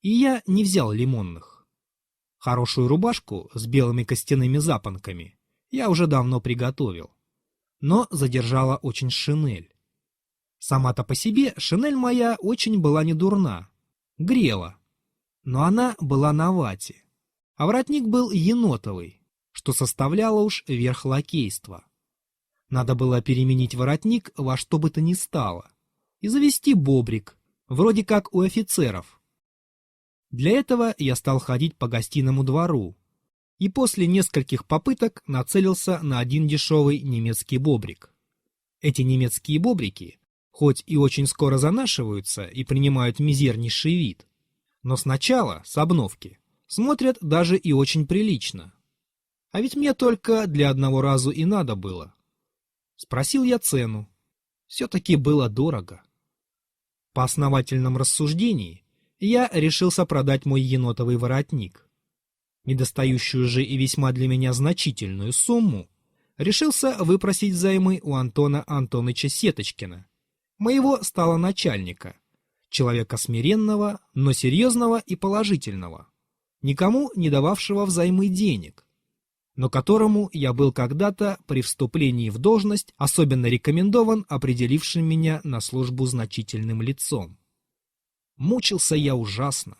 И я не взял лимонных. Хорошую рубашку с белыми костяными запонками я уже давно приготовил, но задержала очень шинель. Сама-то по себе шинель моя очень была не дурна, грела, но она была на вате, а воротник был енотовый, что составляло уж верх лакейства. Надо было переменить воротник во что бы то ни стало и завести бобрик, вроде как у офицеров. Для этого я стал ходить по гостиному двору и после нескольких попыток нацелился на один дешевый немецкий бобрик. Эти немецкие бобрики, хоть и очень скоро занашиваются и принимают мизернейший вид, но сначала, с обновки, смотрят даже и очень прилично. А ведь мне только для одного разу и надо было. Спросил я цену. Все-таки было дорого. По основательном рассуждении я решился продать мой енотовый воротник. Недостающую же и весьма для меня значительную сумму решился выпросить взаймы у Антона Антоныча Сеточкина, моего сталоначальника, человека смиренного, но серьезного и положительного, никому не дававшего взаймы денег, но которому я был когда-то при вступлении в должность особенно рекомендован определившим меня на службу значительным лицом. Мучился я ужасно.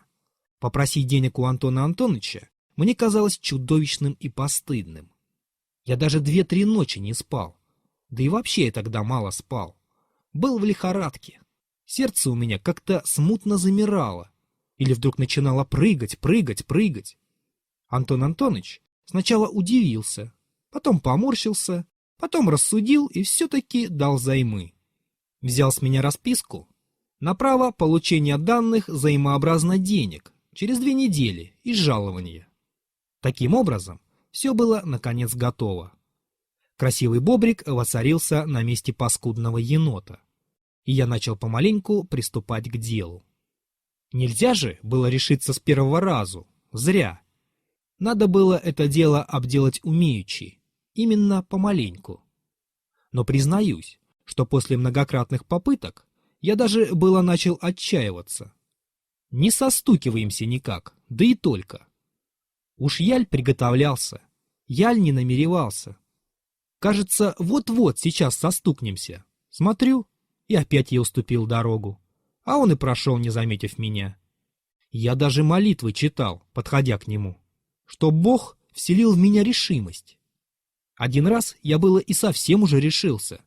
Попросить денег у Антона Антоныча мне казалось чудовищным и постыдным. Я даже 2-3 ночи не спал. Да и вообще я тогда мало спал. Был в лихорадке. Сердце у меня как-то смутно замирало. Или вдруг начинало прыгать. Антон Антоныч сначала удивился, потом поморщился, потом рассудил и все-таки дал взаймы. Взял с меня расписку на право получения данных взаимообразно денег через 2 недели из жалования. Таким образом, все было, наконец, готово. Красивый бобрик воцарился на месте паскудного енота, и я начал помаленьку приступать к делу. Нельзя же было решиться с первого разу, зря. Надо было это дело обделать умеючи, именно помаленьку. Но признаюсь, что после многократных попыток я даже было начал отчаиваться. Не состукиваемся никак, да и только. Уж яль приготовлялся, яль не намеревался. Кажется, вот-вот сейчас состукнемся. Смотрю, и опять я уступил дорогу, а он и прошел, не заметив меня. Я даже молитвы читал, подходя к нему, что Бог вселил в меня решимость. Один раз я было и совсем уже решился,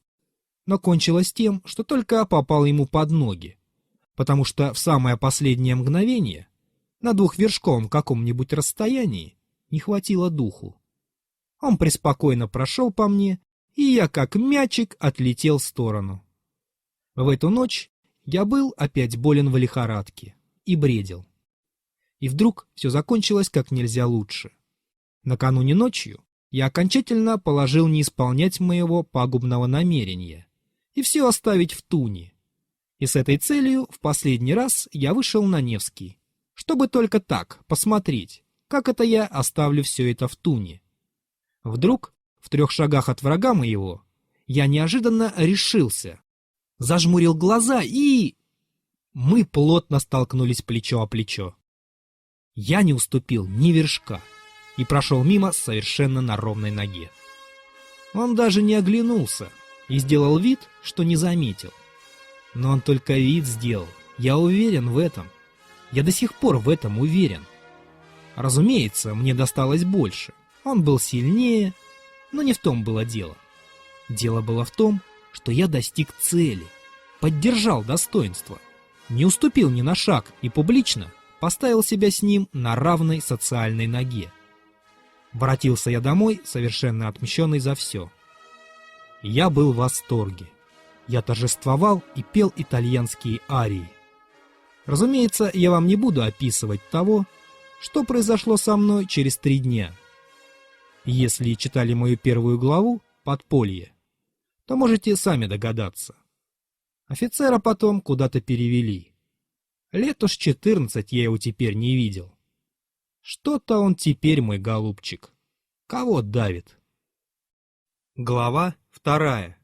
но кончилось тем, что только попал ему под ноги, потому что в самое последнее мгновение на 2-вершковом каком-нибудь расстоянии не хватило духу. Он преспокойно прошел по мне, и я как мячик отлетел в сторону. В эту ночь я был опять болен в лихорадке и бредил. И вдруг все закончилось как нельзя лучше. Накануне ночью я окончательно положил не исполнять моего пагубного намерения и все оставить в туне. И с этой целью в последний раз я вышел на Невский, чтобы только так посмотреть, как это я оставлю все это в туне. Вдруг, в 3 шагах от врага моего, я неожиданно решился, зажмурил глаза и... Мы плотно столкнулись плечо о плечо. Я не уступил ни вершка и прошел мимо совершенно на ровной ноге. Он даже не оглянулся и сделал вид, что не заметил. Но он только вид сделал, я уверен в этом. Я до сих пор в этом уверен. Разумеется, мне досталось больше. Он был сильнее, но не в том было дело. Дело было в том, что я достиг цели, поддержал достоинство, не уступил ни на шаг и публично поставил себя с ним на равной социальной ноге. Воротился я домой, совершенно отмщенный за все. Я был в восторге. Я торжествовал и пел итальянские арии. Разумеется, я вам не буду описывать того, что произошло со мной через 3 дня. Если читали мою первую главу «Подполье», то можете сами догадаться. Офицера потом куда-то перевели. Лет уж 14 я его теперь не видел. Что-то он теперь, мой голубчик. Кого давит? Глава 2.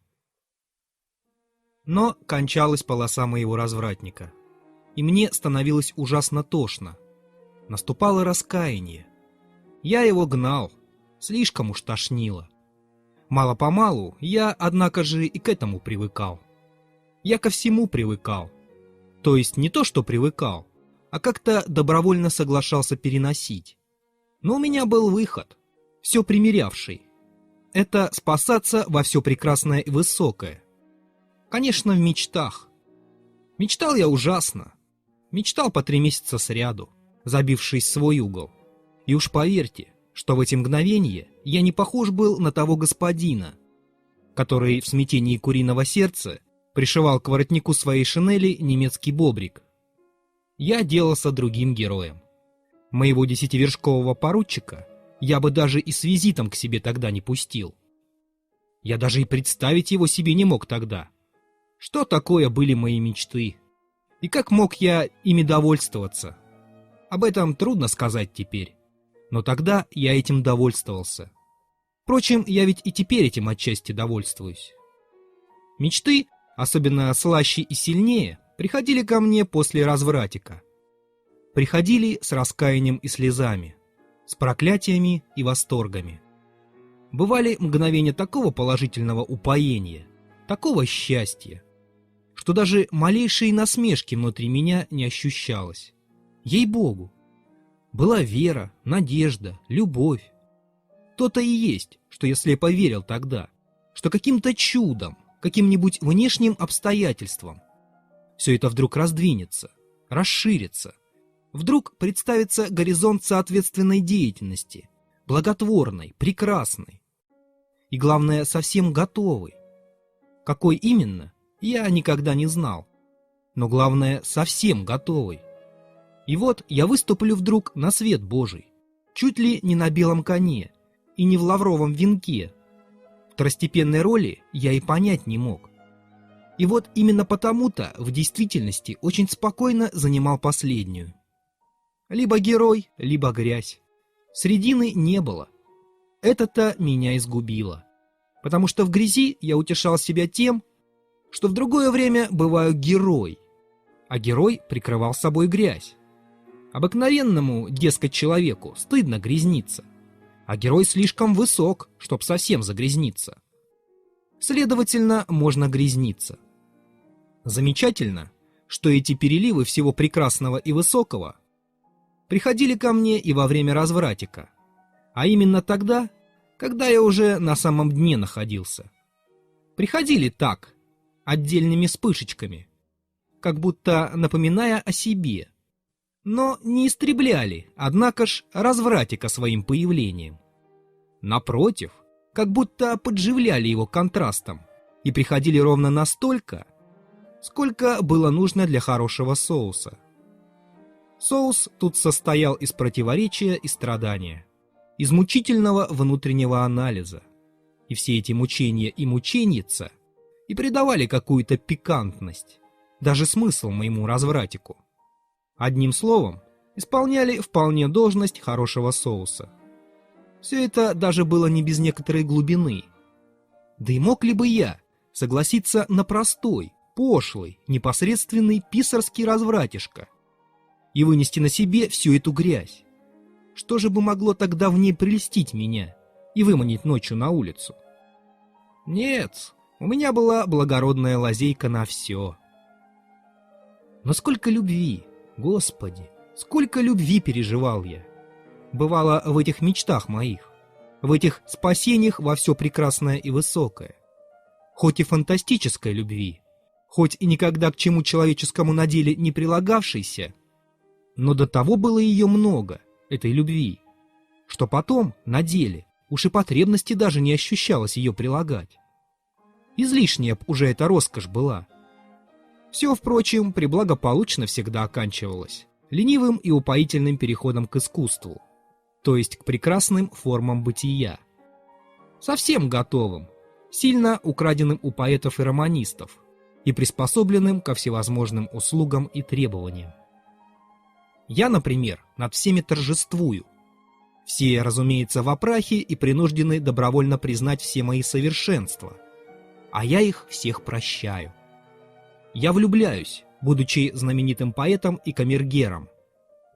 Но кончалась полоса моего развратника, и мне становилось ужасно тошно. Наступало раскаяние. Я его гнал, слишком уж тошнило. Мало-помалу я, однако же, и к этому привыкал. Я ко всему привыкал. То есть не то, что привыкал, а как-то добровольно соглашался переносить. Но у меня был выход, все примирявший. Это спасаться во все прекрасное и высокое. Конечно, в мечтах. Мечтал я ужасно. Мечтал по 3 месяца сряду, забившись в свой угол. И уж поверьте, что в эти мгновения я не похож был на того господина, который в смятении куриного сердца пришивал к воротнику своей шинели немецкий бобрик. Я делался другим героем. Моего 10-вершкового поручика я бы даже и с визитом к себе тогда не пустил. Я даже и представить его себе не мог тогда. Что такое были мои мечты? И как мог я ими довольствоваться? Об этом трудно сказать теперь. Но тогда я этим довольствовался. Впрочем, я ведь и теперь этим отчасти довольствуюсь. Мечты, особенно слаще и сильнее, приходили ко мне после развратика. Приходили с раскаянием и слезами, с проклятиями и восторгами. Бывали мгновения такого положительного упоения, такого счастья, что даже малейшей насмешки внутри меня не ощущалось. Ей-богу! Была вера, надежда, любовь. То-то и есть, что я слепо верил тогда, что каким-то чудом, каким-нибудь внешним обстоятельством все это вдруг раздвинется, расширится. Вдруг представится горизонт соответственной деятельности, благотворной, прекрасной. И главное, совсем готовый. Какой именно, я никогда не знал. Но главное, совсем готовый. И вот я выступлю вдруг на свет Божий, чуть ли не на белом коне и не в лавровом венке. Второстепенной роли я и понять не мог. И вот именно потому-то в действительности очень спокойно занимал последнюю. Либо герой, либо грязь. Средины не было. Это-то меня изгубило. Потому что в грязи я утешал себя тем, что в другое время бываю герой, а герой прикрывал собой грязь. Обыкновенному, дескать, человеку стыдно грязниться, а герой слишком высок, чтоб совсем загрязниться. Следовательно, можно грязниться. Замечательно, что эти переливы всего прекрасного и высокого приходили ко мне и во время развратика, а именно тогда, когда я уже на самом дне находился. Приходили так, отдельными вспышечками, как будто напоминая о себе, но не истребляли, однако ж, развратика своим появлением. Напротив, как будто подживляли его контрастом и приходили ровно настолько, сколько было нужно для хорошего соуса. Соус тут состоял из противоречия и страдания, из мучительного внутреннего анализа. И все эти мучения и мученьица и придавали какую-то пикантность, даже смысл моему развратику. Одним словом, исполняли вполне должность хорошего соуса. Все это даже было не без некоторой глубины. Да и мог ли бы я согласиться на простой, пошлый, непосредственный писарский развратишко и вынести на себе всю эту грязь? Что же бы могло тогда в ней прельстить меня и выманить ночью на улицу? Нет, у меня была благородная лазейка на все. Но сколько любви, Господи, сколько любви переживал я! Бывало в этих мечтах моих, в этих спасениях во все прекрасное и высокое. Хоть и фантастической любви, хоть и никогда к чему человеческому на деле не прилагавшейся, но до того было ее много, этой любви, что потом, на деле, уж и потребности даже не ощущалось ее прилагать. Излишняя б уже эта роскошь была. Все, впрочем, преблагополучно всегда оканчивалось ленивым и упоительным переходом к искусству, то есть к прекрасным формам бытия. Совсем готовым, сильно украденным у поэтов и романистов и приспособленным ко всевозможным услугам и требованиям. Я, например, над всеми торжествую. Все, разумеется, в опрахе и принуждены добровольно признать все мои совершенства, а я их всех прощаю. Я влюбляюсь, будучи знаменитым поэтом и камергером.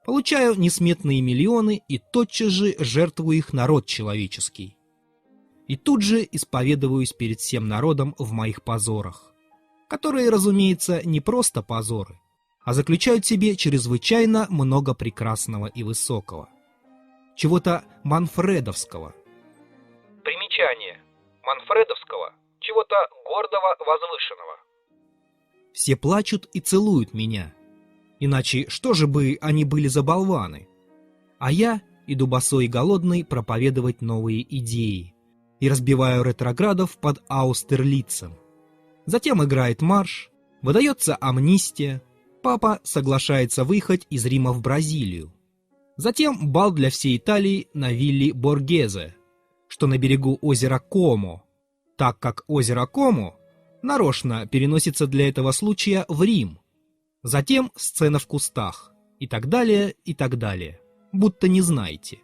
Получаю несметные миллионы и тотчас же жертвую их народ человеческий. И тут же исповедуюсь перед всем народом в моих позорах, которые, разумеется, не просто позоры, а заключают в себе чрезвычайно много прекрасного и высокого. Чего-то манфредовского. Примечание. Манфредовского. Чего-то гордого, возвышенного. Все плачут и целуют меня. Иначе что же бы они были за болваны? А я иду босой и голодный проповедовать новые идеи и разбиваю ретроградов под Аустерлицем. Затем играет марш, выдается амнистия, папа соглашается выехать из Рима в Бразилию. Затем бал для всей Италии на вилле Боргезе, что на берегу озера Комо, так как озеро Комо нарочно переносится для этого случая в Рим. Затем сцена в кустах и так далее, и так далее, будто не знаете.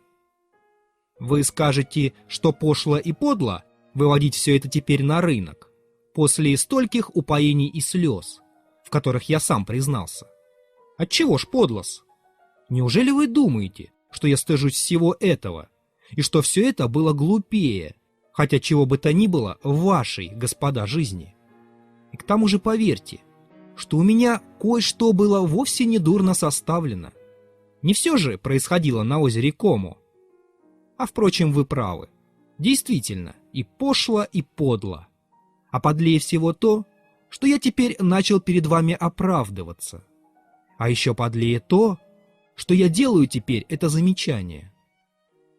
Вы скажете, что пошло и подло выводить все это теперь на рынок, после стольких упоений и слез, в которых я сам признался. Отчего ж подлос? Неужели вы думаете, что я стыжусь всего этого, и что все это было глупее, хотя чего бы то ни было в вашей, господа, жизни? И к тому же поверьте, что у меня кое-что было вовсе не дурно составлено. Не все же происходило на озере Комо. А впрочем, вы правы. Действительно, и пошло, и подло. А подлее всего то, что я теперь начал перед вами оправдываться. А еще подлее то, что я делаю теперь это замечание.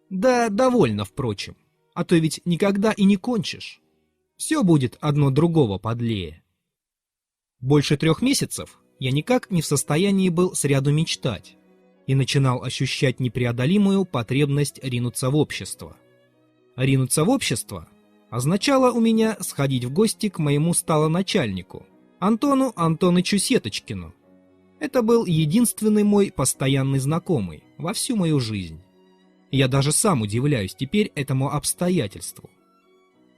Да довольно, впрочем, а то ведь никогда и не кончишь. Все будет одно другого подлее. Больше 3 месяцев я никак не в состоянии был сряду мечтать и начинал ощущать непреодолимую потребность ринуться в общество. Ринуться в общество означало у меня сходить в гости к моему сталоначальнику, Антону Антонычу Сеточкину. Это был единственный мой постоянный знакомый во всю мою жизнь. Я даже сам удивляюсь теперь этому обстоятельству.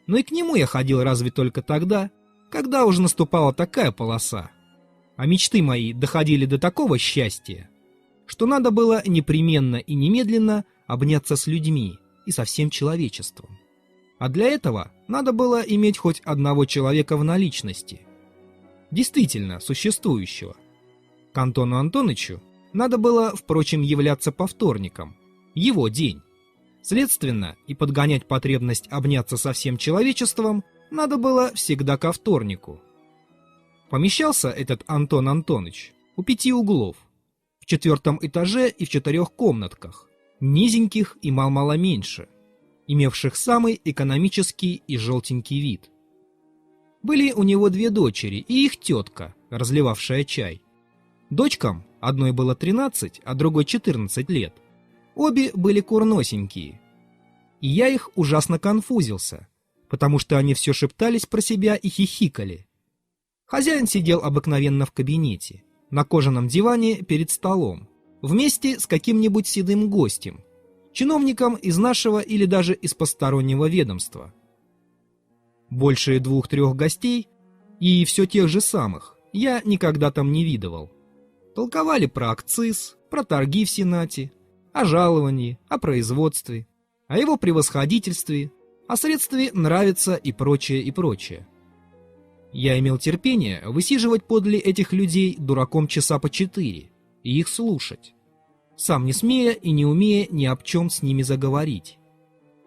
Но и к нему я ходил разве только тогда, когда уже наступала такая полоса, а мечты мои доходили до такого счастья, что надо было непременно и немедленно обняться с людьми и со всем человечеством. А для этого надо было иметь хоть одного человека в наличности, действительно существующего. К Антону Антонычу надо было, впрочем, являться по вторникам, его день. Следственно, и подгонять потребность обняться со всем человечеством надо было всегда ко вторнику. Помещался этот Антон Антоныч у 5 углов, в 4 этаже и в 4 комнатках, низеньких и мал-мало меньше, имевших самый экономический и желтенький вид. Были у него 2 дочери и их тетка, разливавшая чай. Дочкам одной было 13, а другой 14 лет. Обе были курносенькие. И я их ужасно конфузился, потому что они все шептались про себя и хихикали. Хозяин сидел обыкновенно в кабинете, на кожаном диване перед столом, вместе с каким-нибудь седым гостем, чиновником из нашего или даже из постороннего ведомства. Больше 2-3 гостей, и все тех же самых, я никогда там не видывал. Толковали про акциз, про торги в Сенате, о жаловании, о производстве, о его превосходительстве, о средстве нравится и прочее, и прочее. Я имел терпение высиживать подле этих людей дураком часа по 4 и их слушать, сам не смея и не умея ни об чем с ними заговорить.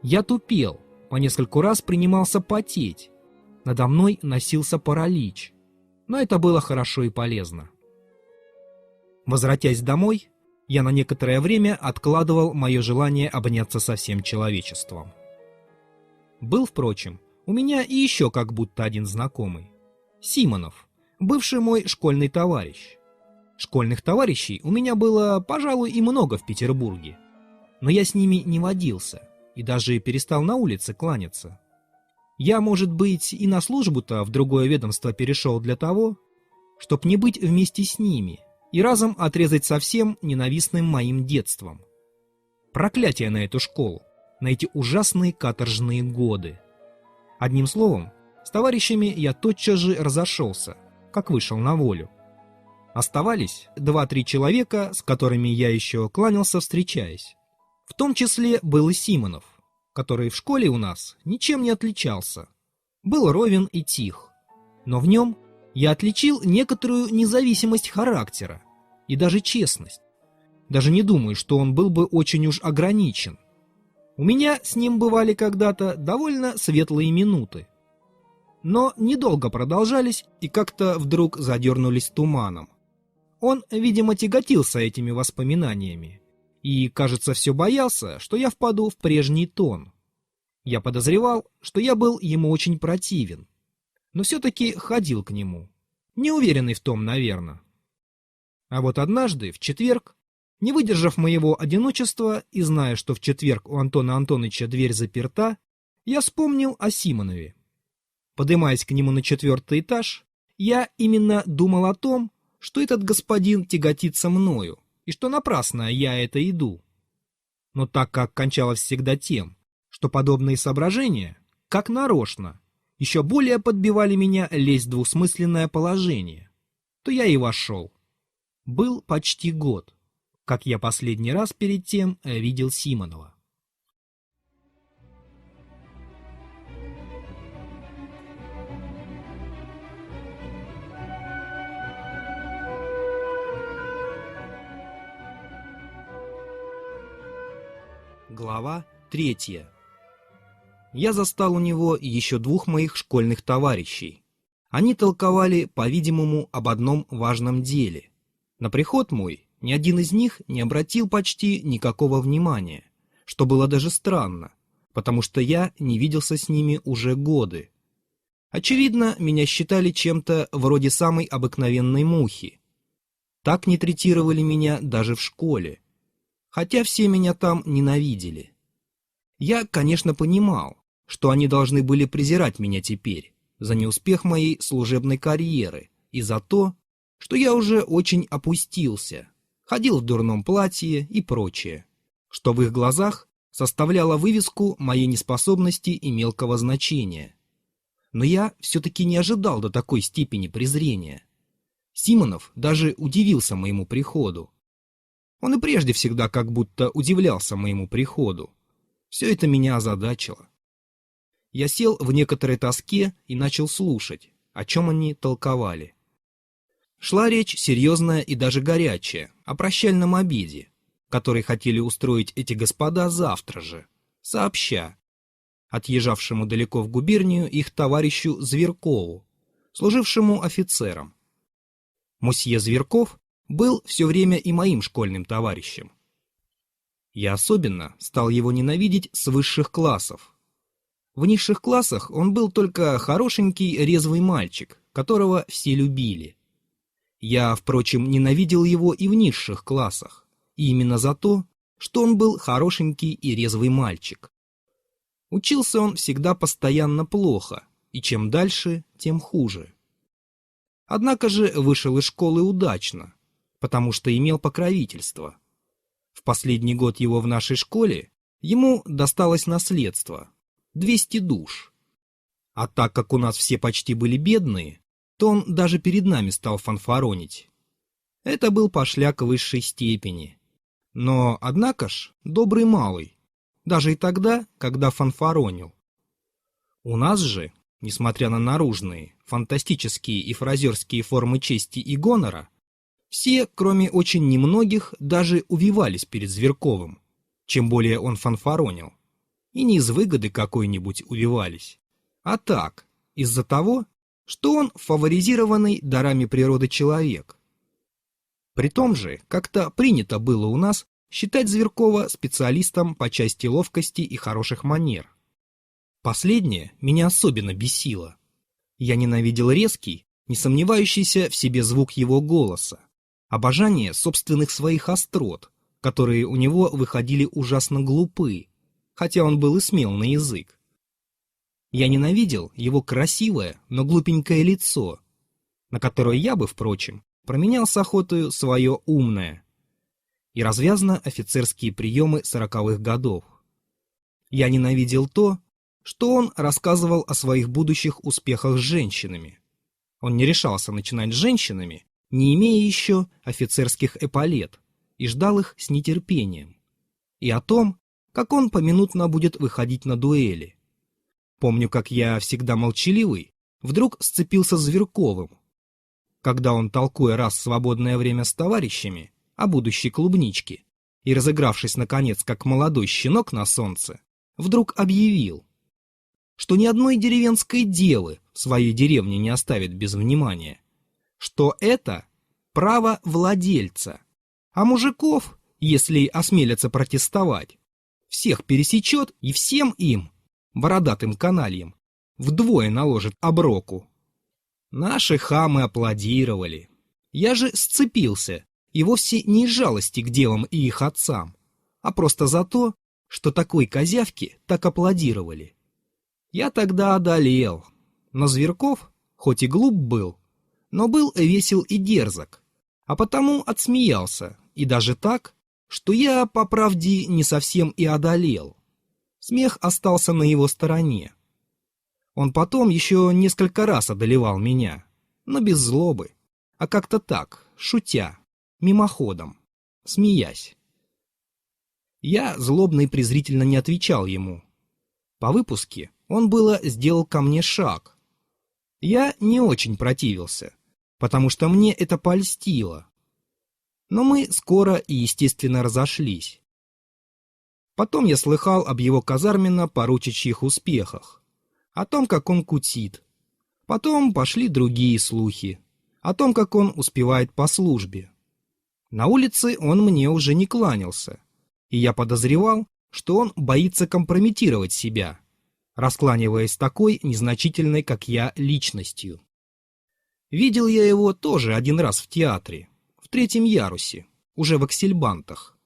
Я тупел, по нескольку раз принимался потеть, надо мной носился паралич, но это было хорошо и полезно. Возвратясь домой, я на некоторое время откладывал мое желание обняться со всем человечеством. Был, впрочем, у меня и еще как будто один знакомый. Симонов, бывший мой школьный товарищ. Школьных товарищей у меня было, пожалуй, и много в Петербурге. Но я с ними не водился и даже перестал на улице кланяться. Я, может быть, и на службу-то в другое ведомство перешел для того, чтоб не быть вместе с ними и разом отрезать совсем ненавистным моим детством. Проклятие на эту школу, на эти ужасные каторжные годы. Одним словом, с товарищами я тотчас же разошелся, как вышел на волю. Оставались 2-3 человека, с которыми я еще кланялся, встречаясь. В том числе был и Симонов, который в школе у нас ничем не отличался. Был ровен и тих, но в нем я отличил некоторую независимость характера и даже честность. Даже не думаю, что он был бы очень уж ограничен. У меня с ним бывали когда-то довольно светлые минуты. Но недолго продолжались и как-то вдруг задернулись туманом. Он, видимо, тяготился этими воспоминаниями и, кажется, все боялся, что я впаду в прежний тон. Я подозревал, что я был ему очень противен, но все-таки ходил к нему, неуверенный в том, наверное. А вот однажды, в четверг, Не выдержав моего одиночества и зная, что в четверг у Антона Антоныча дверь заперта, я вспомнил о Симонове. Подымаясь к нему на 4-й этаж, я именно думал о том, что этот господин тяготится мною, и что напрасно я это иду. Но так как кончалось всегда тем, что подобные соображения, как нарочно, еще более подбивали меня лезть в двусмысленное положение, то я и вошел. Был почти год, как я последний раз перед тем видел Симонова. Глава 3. Я застал у него еще 2 моих школьных товарищей. Они толковали, по-видимому, об одном важном деле. На приход мой ни один из них не обратил почти никакого внимания, что было даже странно, потому что я не виделся с ними уже годы. Очевидно, меня считали чем-то вроде самой обыкновенной мухи. Так не третировали меня даже в школе, хотя все меня там ненавидели. Я, конечно, понимал, что они должны были презирать меня теперь за неуспех моей служебной карьеры и за то, что я уже очень опустился, ходил в дурном платье и прочее, что в их глазах составляло вывеску моей неспособности и мелкого значения. Но я все-таки не ожидал до такой степени презрения. Симонов даже удивился моему приходу. Он и прежде всегда как будто удивлялся моему приходу. Все это меня озадачило. Я сел в некоторой тоске и начал слушать, о чем они толковали. Шла речь серьезная и даже горячая о прощальном обеде, который хотели устроить эти господа завтра же, сообща отъезжавшему далеко в губернию их товарищу Зверкову, служившему офицером. Мосье Зверков был все время и моим школьным товарищем. Я особенно стал его ненавидеть с высших классов. В низших классах он был только хорошенький резвый мальчик, которого все любили. Я, впрочем, ненавидел его и в низших классах, и именно за то, что он был хорошенький и резвый мальчик. Учился он всегда постоянно плохо, и чем дальше, тем хуже. Однако же вышел из школы удачно, потому что имел покровительство. В последний год его в нашей школе ему досталось наследство — 200 душ. А так как у нас все почти были бедные, то он даже перед нами стал фанфаронить. Это был пошляк высшей степени. Но, однако ж, добрый малый, даже и тогда, когда фанфаронил. У нас же, несмотря на наружные, фантастические и фразерские формы чести и гонора, все, кроме очень немногих, даже увивались перед Зверковым, чем более он фанфаронил. И не из выгоды какой-нибудь увивались, а так, из-за того, что он фаворизированный дарами природы человек. При том же, как-то принято было у нас считать Зверкова специалистом по части ловкости и хороших манер. Последнее меня особенно бесило. Я ненавидел резкий, не сомневающийся в себе звук его голоса, обожание собственных своих острот, которые у него выходили ужасно глупы, хотя он был и смел на язык. Я ненавидел его красивое, но глупенькое лицо, на которое я бы, впрочем, променял с охотою свое умное, и развязно-офицерские приемы 40-х годов. Я ненавидел то, что он рассказывал о своих будущих успехах с женщинами. Он не решался начинать с женщинами, не имея еще офицерских эполет, и ждал их с нетерпением. И о том, как он поминутно будет выходить на дуэли. Помню, как я, всегда молчаливый, вдруг сцепился с Зверковым, когда он, толкуя раз в свободное время с товарищами о будущей клубничке и разыгравшись, наконец, как молодой щенок на солнце, вдруг объявил, что ни одной деревенской девы в своей деревне не оставит без внимания, что это право владельца, а мужиков, если осмелятся протестовать, всех пересечет и всем им, бородатым канальям, вдвое наложит оброку. Наши хамы аплодировали. Я же сцепился И вовсе не из жалости к девам и их отцам, а просто за то, что такой козявке так аплодировали. Я тогда одолел, но Зверков, хоть и глуп был, но был весел и дерзок, а потому отсмеялся, и даже так, что я, по правде, не совсем и одолел. Смех остался на его стороне. Он потом еще несколько раз одолевал меня, но без злобы, а как-то так, шутя, мимоходом, смеясь. Я злобно и презрительно не отвечал ему. По выпуске он было сделал ко мне шаг. Я не очень противился, потому что мне это польстило. Но мы скоро и естественно разошлись. Потом я слыхал об его казарменно-поручичьих успехах, о том, как он кутит. Потом пошли другие слухи, о том, как он успевает по службе. На улице он мне уже не кланялся, и я подозревал, что он боится компрометировать себя, раскланиваясь такой незначительной, как я, личностью. Видел я его тоже один раз в театре, в 3-м ярусе, уже в аксельбантах.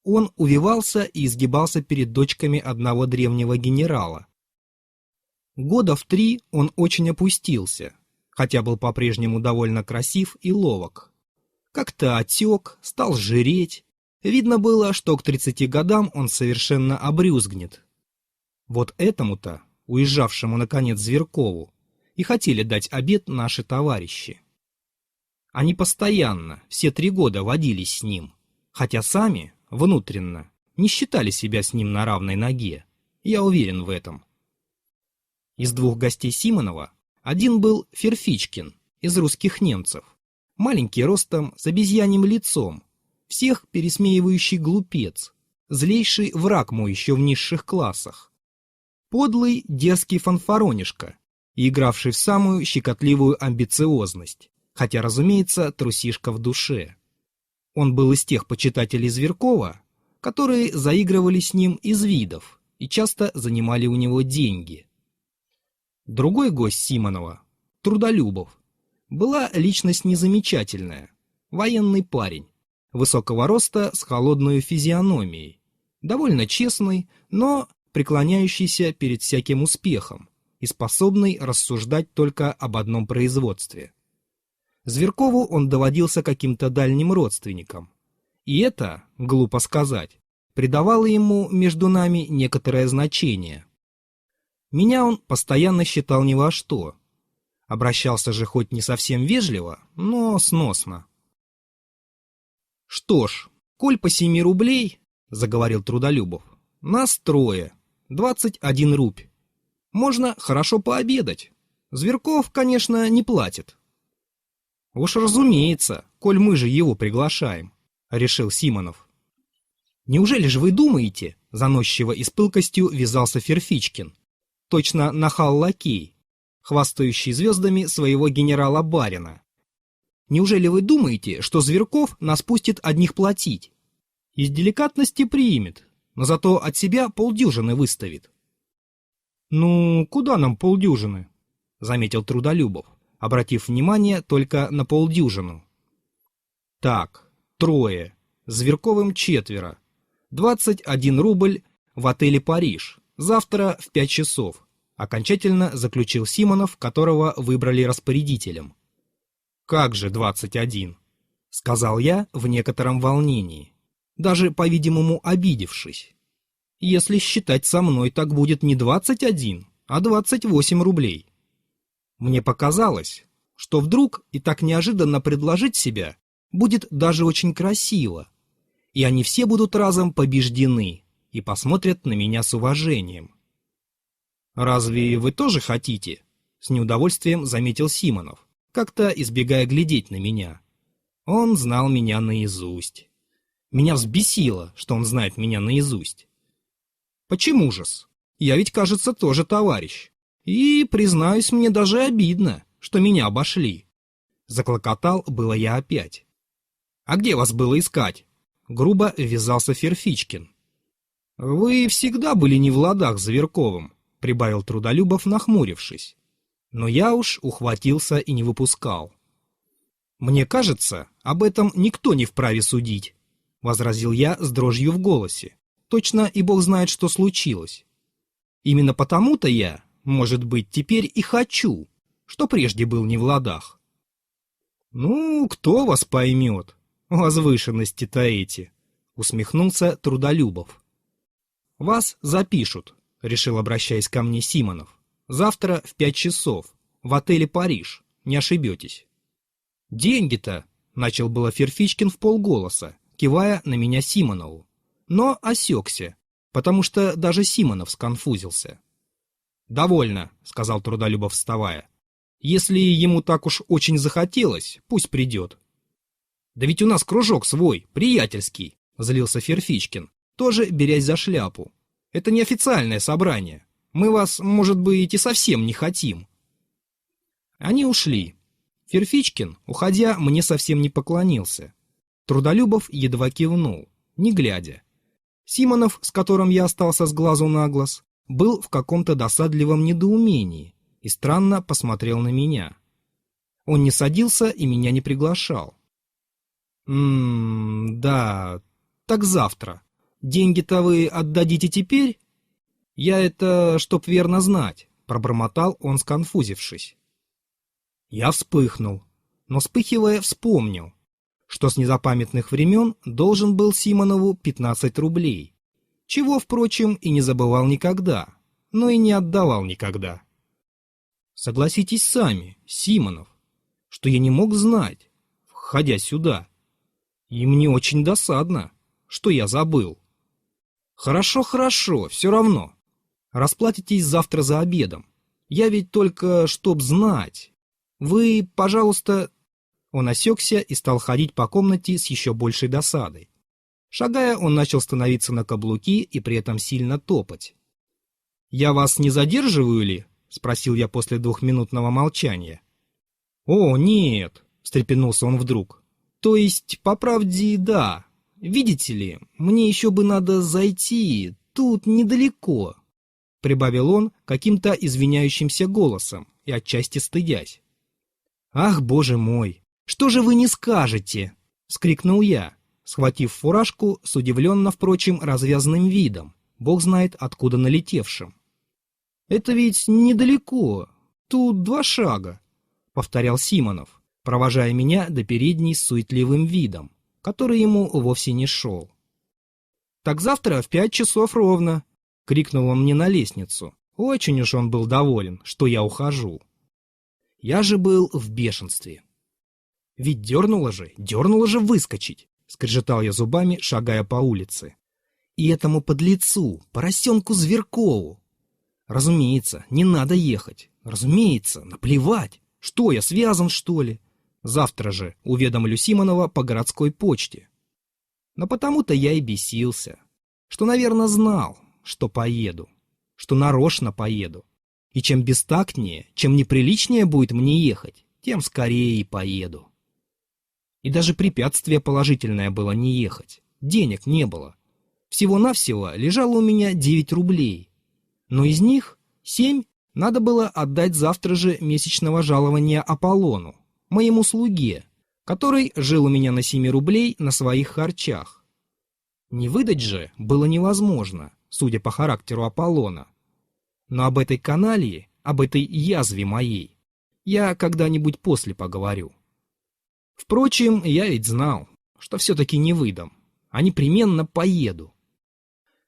Он увивался и изгибался перед дочками одного древнего генерала. Года в 3 он очень опустился, хотя был по-прежнему довольно красив и ловок. Как-то отек, стал жиреть. Видно было, что к 30 годам он совершенно обрюзгнет. Вот этому-то, уезжавшему наконец Зверкову, и хотели дать обет наши товарищи. Они постоянно, все 3 года водились с ним, хотя сами, внутренно, не считали себя с ним на равной ноге. Я уверен в этом. Из 2 гостей Симонова один был Ферфичкин, из русских немцев, маленький ростом, с обезьяньим лицом, всех пересмеивающий глупец, злейший враг мой еще в низших классах. Подлый, дерзкий фанфаронишка, и игравший в самую щекотливую амбициозность, хотя, разумеется, трусишка в душе. Он был из тех почитателей Зверкова, которые заигрывали с ним из видов и часто занимали у него деньги. Другой гость Симонова, Трудолюбов, была личность незамечательная, военный парень, высокого роста с холодной физиономией, довольно честный, но преклоняющийся перед всяким успехом и способный рассуждать только об одном производстве. Зверкову он доводился каким-то дальним родственником, и это, глупо сказать, придавало ему между нами некоторое значение. Меня он постоянно считал ни во что, обращался же хоть не совсем вежливо, но сносно. «Что ж, коль по 7 рублей, — заговорил Трудолюбов, — нас 3, 21 рубь. Можно хорошо пообедать. Зверков, конечно, не платит». «Уж разумеется, коль мы же его приглашаем», — решил Симонов. «Неужели же вы думаете, — заносчиво и с пылкостью вязался Ферфичкин, точно нахал-лакей, хвастающий звездами своего генерала-барина, неужели вы думаете, что Зверков нас пустит одних платить? Из деликатности примет, но зато от себя полдюжины выставит». «Ну, куда нам полдюжины?» — заметил Трудолюбов, обратив внимание только на полдюжину. «Так, 3, Зверковым 4, 21 рубль в отеле «Париж», завтра в 5 часов», — окончательно заключил Симонов, которого выбрали распорядителем. «Как же 21?» — сказал я в некотором волнении, даже, по-видимому, обидевшись. «Если считать со мной, так будет не 21, а 28 рублей». Мне показалось, что вдруг и так неожиданно предложить себя будет даже очень красиво, и они все будут разом побеждены и посмотрят на меня с уважением. «Разве вы тоже хотите?» — с неудовольствием заметил Симонов, как-то избегая глядеть на меня. Он знал меня наизусть. Меня взбесило, что он знает меня наизусть. «Почему же-с? Я ведь, кажется, тоже товарищ. И, признаюсь, мне даже обидно, что меня обошли». Заклокотал было я опять. «А где вас было искать?» — грубо ввязался Ферфичкин. «Вы всегда были не в ладах с Зверковым», — прибавил Трудолюбов, нахмурившись. Но я уж ухватился и не выпускал. «Мне кажется, об этом никто не вправе судить», — возразил я с дрожью в голосе. «Точно и Бог знает, что случилось. Именно потому-то я, может быть, теперь и хочу, что прежде был не в ладах». «Ну, кто вас поймет, возвышенности-то эти», — усмехнулся Трудолюбов. «Вас запишут», — решил, обращаясь ко мне, Симонов. «Завтра в 5 часов в отеле «Париж», не ошибетесь». «Деньги-то», — начал было Ферфичкин вполголоса, кивая на меня Симонову, но осекся, потому что даже Симонов сконфузился. «Довольно», — сказал Трудолюбов, вставая. «Если ему так уж очень захотелось, пусть придет». «Да ведь у нас кружок свой, приятельский», — злился Ферфичкин, тоже берясь за шляпу. «Это неофициальное собрание. Мы вас, может быть, и совсем не хотим». Они ушли. Ферфичкин, уходя, мне совсем не поклонился. Трудолюбов едва кивнул, не глядя. Симонов, с которым я остался с глазу на глаз, был в каком-то досадливом недоумении и странно посмотрел на меня. Он не садился и меня не приглашал. Да, так завтра. Деньги-то вы отдадите теперь?» «Я это, чтоб верно знать», — пробормотал он, сконфузившись. Я вспыхнул, но, вспыхивая, вспомнил, что с незапамятных времен должен был Симонову 15 рублей, чего, впрочем, и не забывал никогда, но и не отдавал никогда. Согласитесь сами, Симонов, что я не мог знать, входя сюда, и мне очень досадно, что я забыл. Хорошо, все равно. Расплатитесь завтра за обедом. Я ведь только, чтоб знать. Вы, пожалуйста...» Он осекся и стал ходить по комнате с еще большей досадой. Шагая, он начал становиться на каблуки и при этом сильно топать. «Я вас не задерживаю ли?» — спросил я после 2-минутного молчания. «О, нет!» — встрепенулся он вдруг. «То есть, по правде, да. Видите ли, мне еще бы надо зайти, тут недалеко», — прибавил он каким-то извиняющимся голосом и отчасти стыдясь. «Ах, боже мой, что же вы не скажете?» — вскрикнул я, схватив фуражку с удивленно, впрочем, развязанным видом, бог знает откуда налетевшим. «Это ведь недалеко, тут 2 шага», — повторял Симонов, провожая меня до передней с суетливым видом, который ему вовсе не шел. «Так завтра в 5 часов ровно», — крикнул он мне на лестницу. Очень уж он был доволен, что я ухожу. Я же был в бешенстве. «Ведь дернуло же выскочить», — скрежетал я зубами, шагая по улице. «И этому подлецу, поросенку Зверкову. Разумеется, не надо ехать. Разумеется, наплевать. Что я, связан, что ли? Завтра же уведомлю Симонова по городской почте». Но потому-то я и бесился, что, наверное, знал, что поеду, что нарочно поеду. И чем бестактнее, чем неприличнее будет мне ехать, тем скорее и поеду. И даже препятствие положительное было не ехать. Денег не было. Всего-навсего лежало у меня 9 рублей. Но из них 7 надо было отдать завтра же месячного жалования Аполлону, моему слуге, который жил у меня на 7 рублей на своих харчах. Не выдать же было невозможно, судя по характеру Аполлона. Но об этой каналье, об этой язве моей, я когда-нибудь после поговорю. Впрочем, я ведь знал, что все-таки не выдам, а непременно поеду.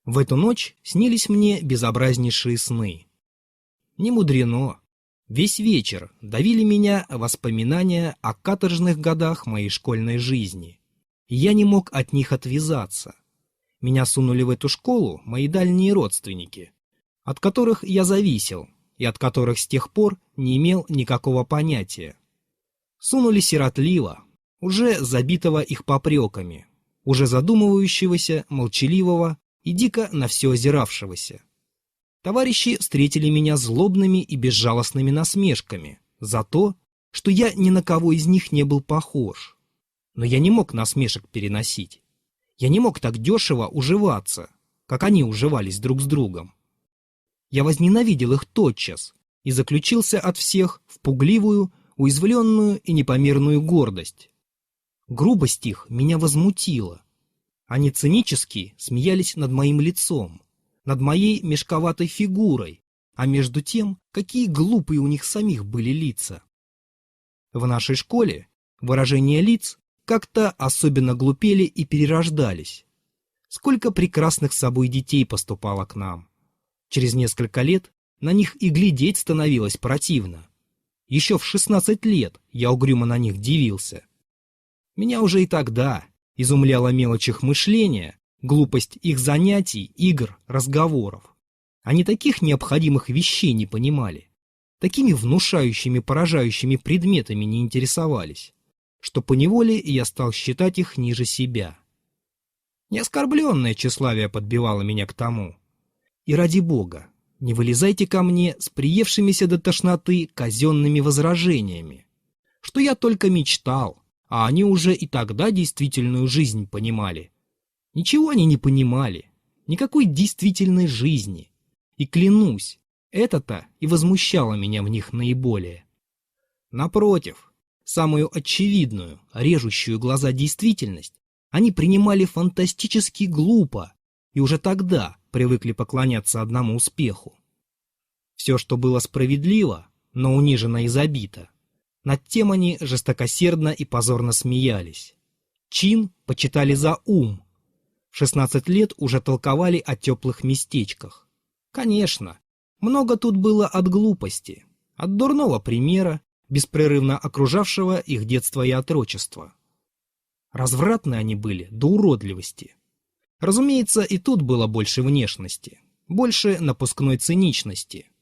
В эту ночь снились мне безобразнейшие сны. Не мудрено. Весь вечер давили меня воспоминания о каторжных годах моей школьной жизни. И я не мог от них отвязаться. Меня сунули в эту школу мои дальние родственники, от которых я зависел и от которых с тех пор не имел никакого понятия. Сунули сиротливо, уже забитого их попреками, уже задумывающегося, молчаливого и дико на все озиравшегося. Товарищи встретили меня злобными и безжалостными насмешками за то, что я ни на кого из них не был похож. Но я не мог насмешек переносить. Я не мог так дешево уживаться, как они уживались друг с другом. Я возненавидел их тотчас и заключился от всех в пугливую, уязвленную и непомерную гордость, Грубость их меня возмутила. Они цинически смеялись над моим лицом, над моей мешковатой фигурой, а между тем, какие глупые у них самих были лица. В нашей школе выражения лиц как-то особенно глупели и перерождались. Сколько прекрасных собой детей поступало к нам. Через несколько лет на них и глядеть становилось противно. Еще в 16 лет я угрюмо на них дивился. Меня уже и тогда изумляла мелочь их мышления, глупость их занятий, игр, разговоров. Они таких необходимых вещей не понимали, такими внушающими, поражающими предметами не интересовались, что поневоле я стал считать их ниже себя. Неоскорбленное тщеславие подбивало меня к тому. И ради Бога, не вылезайте ко мне с приевшимися до тошноты казенными возражениями, что я только мечтал, а они уже и тогда действительную жизнь понимали. Ничего они не понимали, никакой действительной жизни. И клянусь, это-то и возмущало меня в них наиболее. Напротив, самую очевидную, режущую глаза действительность они принимали фантастически глупо и уже тогда привыкли поклоняться одному успеху. Все, что было справедливо, но унижено и забито, над тем они жестокосердно и позорно смеялись. Чин почитали за ум. В 16 лет уже толковали о теплых местечках. Конечно, много тут было от глупости, от дурного примера, беспрерывно окружавшего их детство и отрочество. Развратны они были до уродливости. Разумеется, и тут было больше внешности, больше напускной циничности.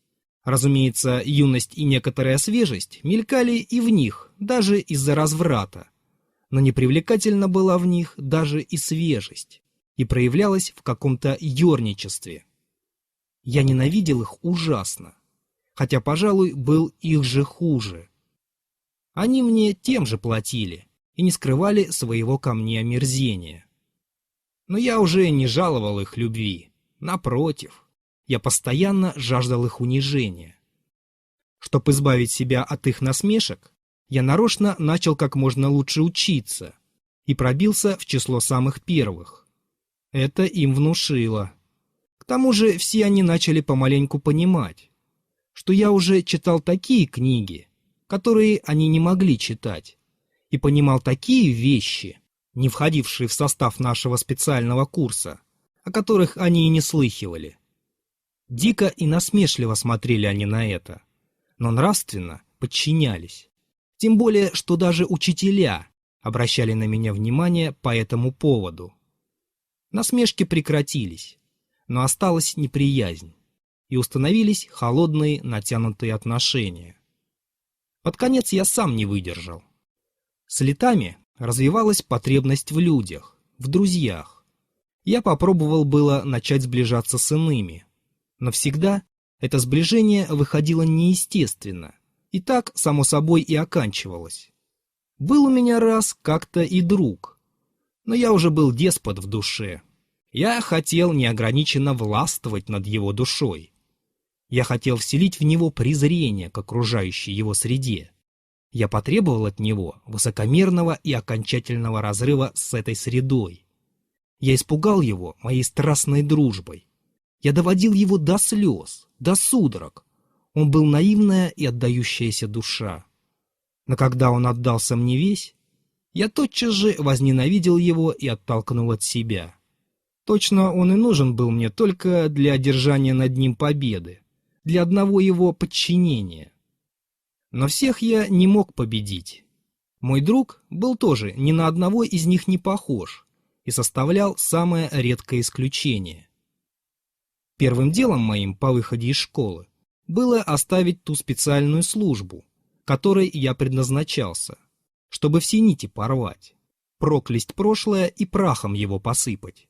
Разумеется, юность и некоторая свежесть мелькали и в них, даже из-за разврата. Но непривлекательна была в них даже и свежесть, и проявлялась в каком-то ерничестве. Я ненавидел их ужасно, хотя, пожалуй, был их же хуже. Они мне тем же платили и не скрывали своего ко мне омерзения. Но я уже не жаловал их любви, напротив, я постоянно жаждал их унижения. Чтобы избавить себя от их насмешек, я нарочно начал как можно лучше учиться и пробился в число самых первых. Это им внушило. К тому же все они начали помаленьку понимать, что я уже читал такие книги, которые они не могли читать, и понимал такие вещи, не входившие в состав нашего специального курса, о которых они и не слыхивали. Дико и насмешливо смотрели они на это, но нравственно подчинялись. Тем более, что даже учителя обращали на меня внимание по этому поводу. Насмешки прекратились, но осталась неприязнь, и установились холодные натянутые отношения. Под конец я сам не выдержал. С летами развивалась потребность в людях, в друзьях. Я попробовал было начать сближаться с иными, но всегда это сближение выходило неестественно, и так, само собой, и оканчивалось. Был у меня раз как-то и друг, но я уже был деспот в душе. Я хотел неограниченно властвовать над его душой. Я хотел вселить в него презрение к окружающей его среде. Я потребовал от него высокомерного и окончательного разрыва с этой средой. Я испугал его моей страстной дружбой. Я доводил его до слез, до судорог. Он был наивная и отдающаяся душа. Но когда он отдался мне весь, я тотчас же возненавидел его и оттолкнул от себя. Точно он и нужен был мне только для одержания над ним победы, для одного его подчинения. Но всех я не мог победить. Мой друг был тоже ни на одного из них не похож и составлял самое редкое исключение. Первым делом моим по выходе из школы было оставить ту специальную службу, которой я предназначался, чтобы все нити порвать, проклясть прошлое и прахом его посыпать.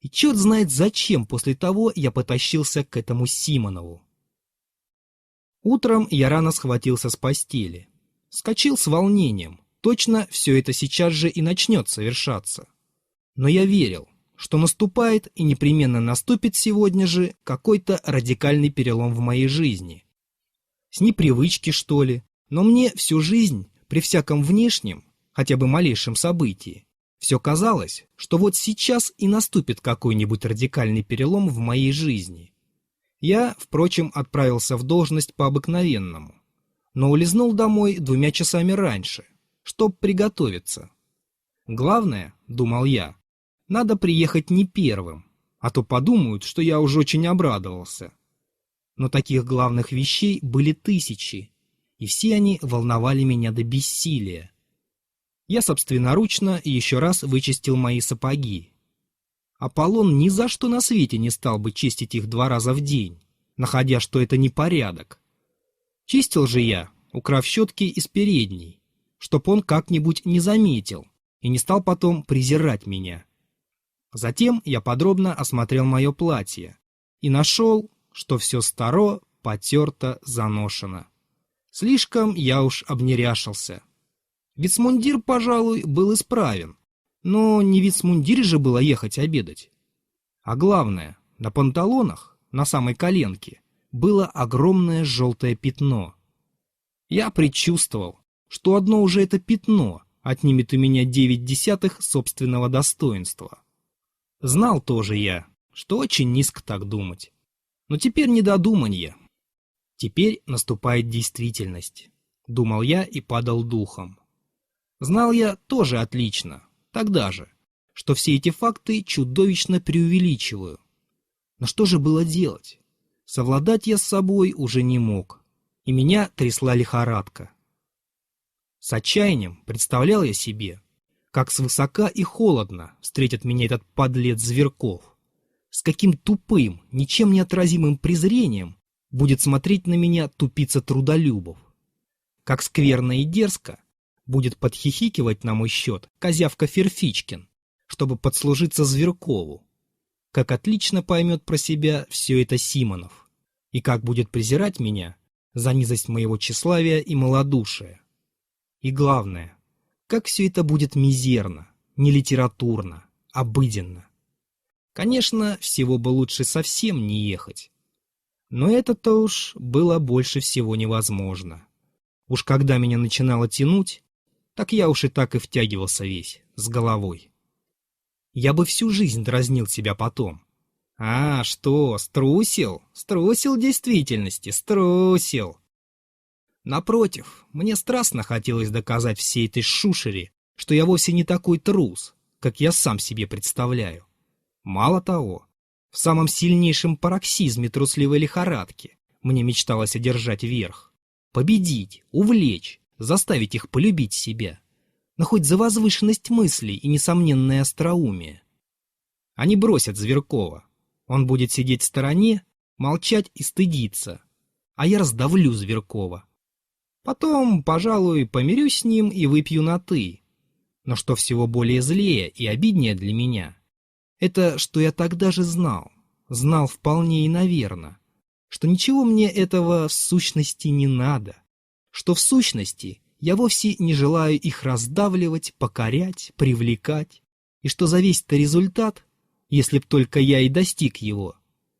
И черт знает зачем после того я потащился к этому Симонову. Утром я рано схватился с постели, вскочил с волнением, точно все это сейчас же и начнет совершаться. Но я верил, что наступает и непременно наступит сегодня же какой-то радикальный перелом в моей жизни. С непривычки, что ли, но мне всю жизнь, при всяком внешнем, хотя бы малейшем событии, все казалось, что вот сейчас и наступит какой-нибудь радикальный перелом в моей жизни. Я, впрочем, отправился в должность по-обыкновенному, но улизнул домой 2 часами раньше, чтоб приготовиться. Главное, думал я, надо приехать не первым, а то подумают, что я уж очень обрадовался. Но таких главных вещей были тысячи, и все они волновали меня до бессилия. Я собственноручно еще раз вычистил мои сапоги. Аполлон ни за что на свете не стал бы чистить их 2 раза в день, находя, что это непорядок. Чистил же я, украв щетки из передней, чтоб он как-нибудь не заметил и не стал потом презирать меня. Затем я подробно осмотрел мое платье и нашел, что все старо, потерто, заношено. Слишком я уж обнеряшился. Вицмундир, пожалуй, был исправен, но не в вицмундире же было ехать обедать. А главное, на панталонах, на самой коленке, было огромное желтое пятно. Я предчувствовал, что одно уже это пятно отнимет у меня 9/10 собственного достоинства. Знал тоже я, что очень низко так думать. Но теперь не до думанья. Теперь наступает действительность, думал я и падал духом. Знал я тоже отлично, тогда же, что все эти факты чудовищно преувеличиваю. Но что же было делать? Совладать я с собой уже не мог, и меня трясла лихорадка. С отчаянием представлял я себе, как свысока и холодно встретит меня этот подлец Зверков, с каким тупым, ничем не отразимым презрением будет смотреть на меня тупица Трудолюбов, как скверно и дерзко будет подхихикивать на мой счет козявка Ферфичкин, чтобы подслужиться Зверкову, как отлично поймет про себя все это Симонов, и как будет презирать меня за низость моего тщеславия и малодушия. И главное, как все это будет мизерно, нелитературно, обыденно. Конечно, всего бы лучше совсем не ехать. Но это-то уж было больше всего невозможно. Уж когда меня начинало тянуть, так я уж и так и втягивался весь, с головой. Я бы всю жизнь дразнил себя потом. А, что, струсил? Струсил в действительности, струсил. Напротив, мне страстно хотелось доказать всей этой шушере, что я вовсе не такой трус, как я сам себе представляю. Мало того, в самом сильнейшем пароксизме трусливой лихорадки мне мечталось одержать верх, победить, увлечь, заставить их полюбить себя, но хоть за возвышенность мыслей и несомненное остроумие. Они бросят Зверкова, он будет сидеть в стороне, молчать и стыдиться, а я раздавлю Зверкова. Потом, пожалуй, помирюсь с ним и выпью на «ты». Но что всего более злее и обиднее для меня, это что я тогда же знал вполне и наверно, что ничего мне этого в сущности не надо, что в сущности я вовсе не желаю их раздавливать, покорять, привлекать, и что за весь-то результат, если б только я и достиг его,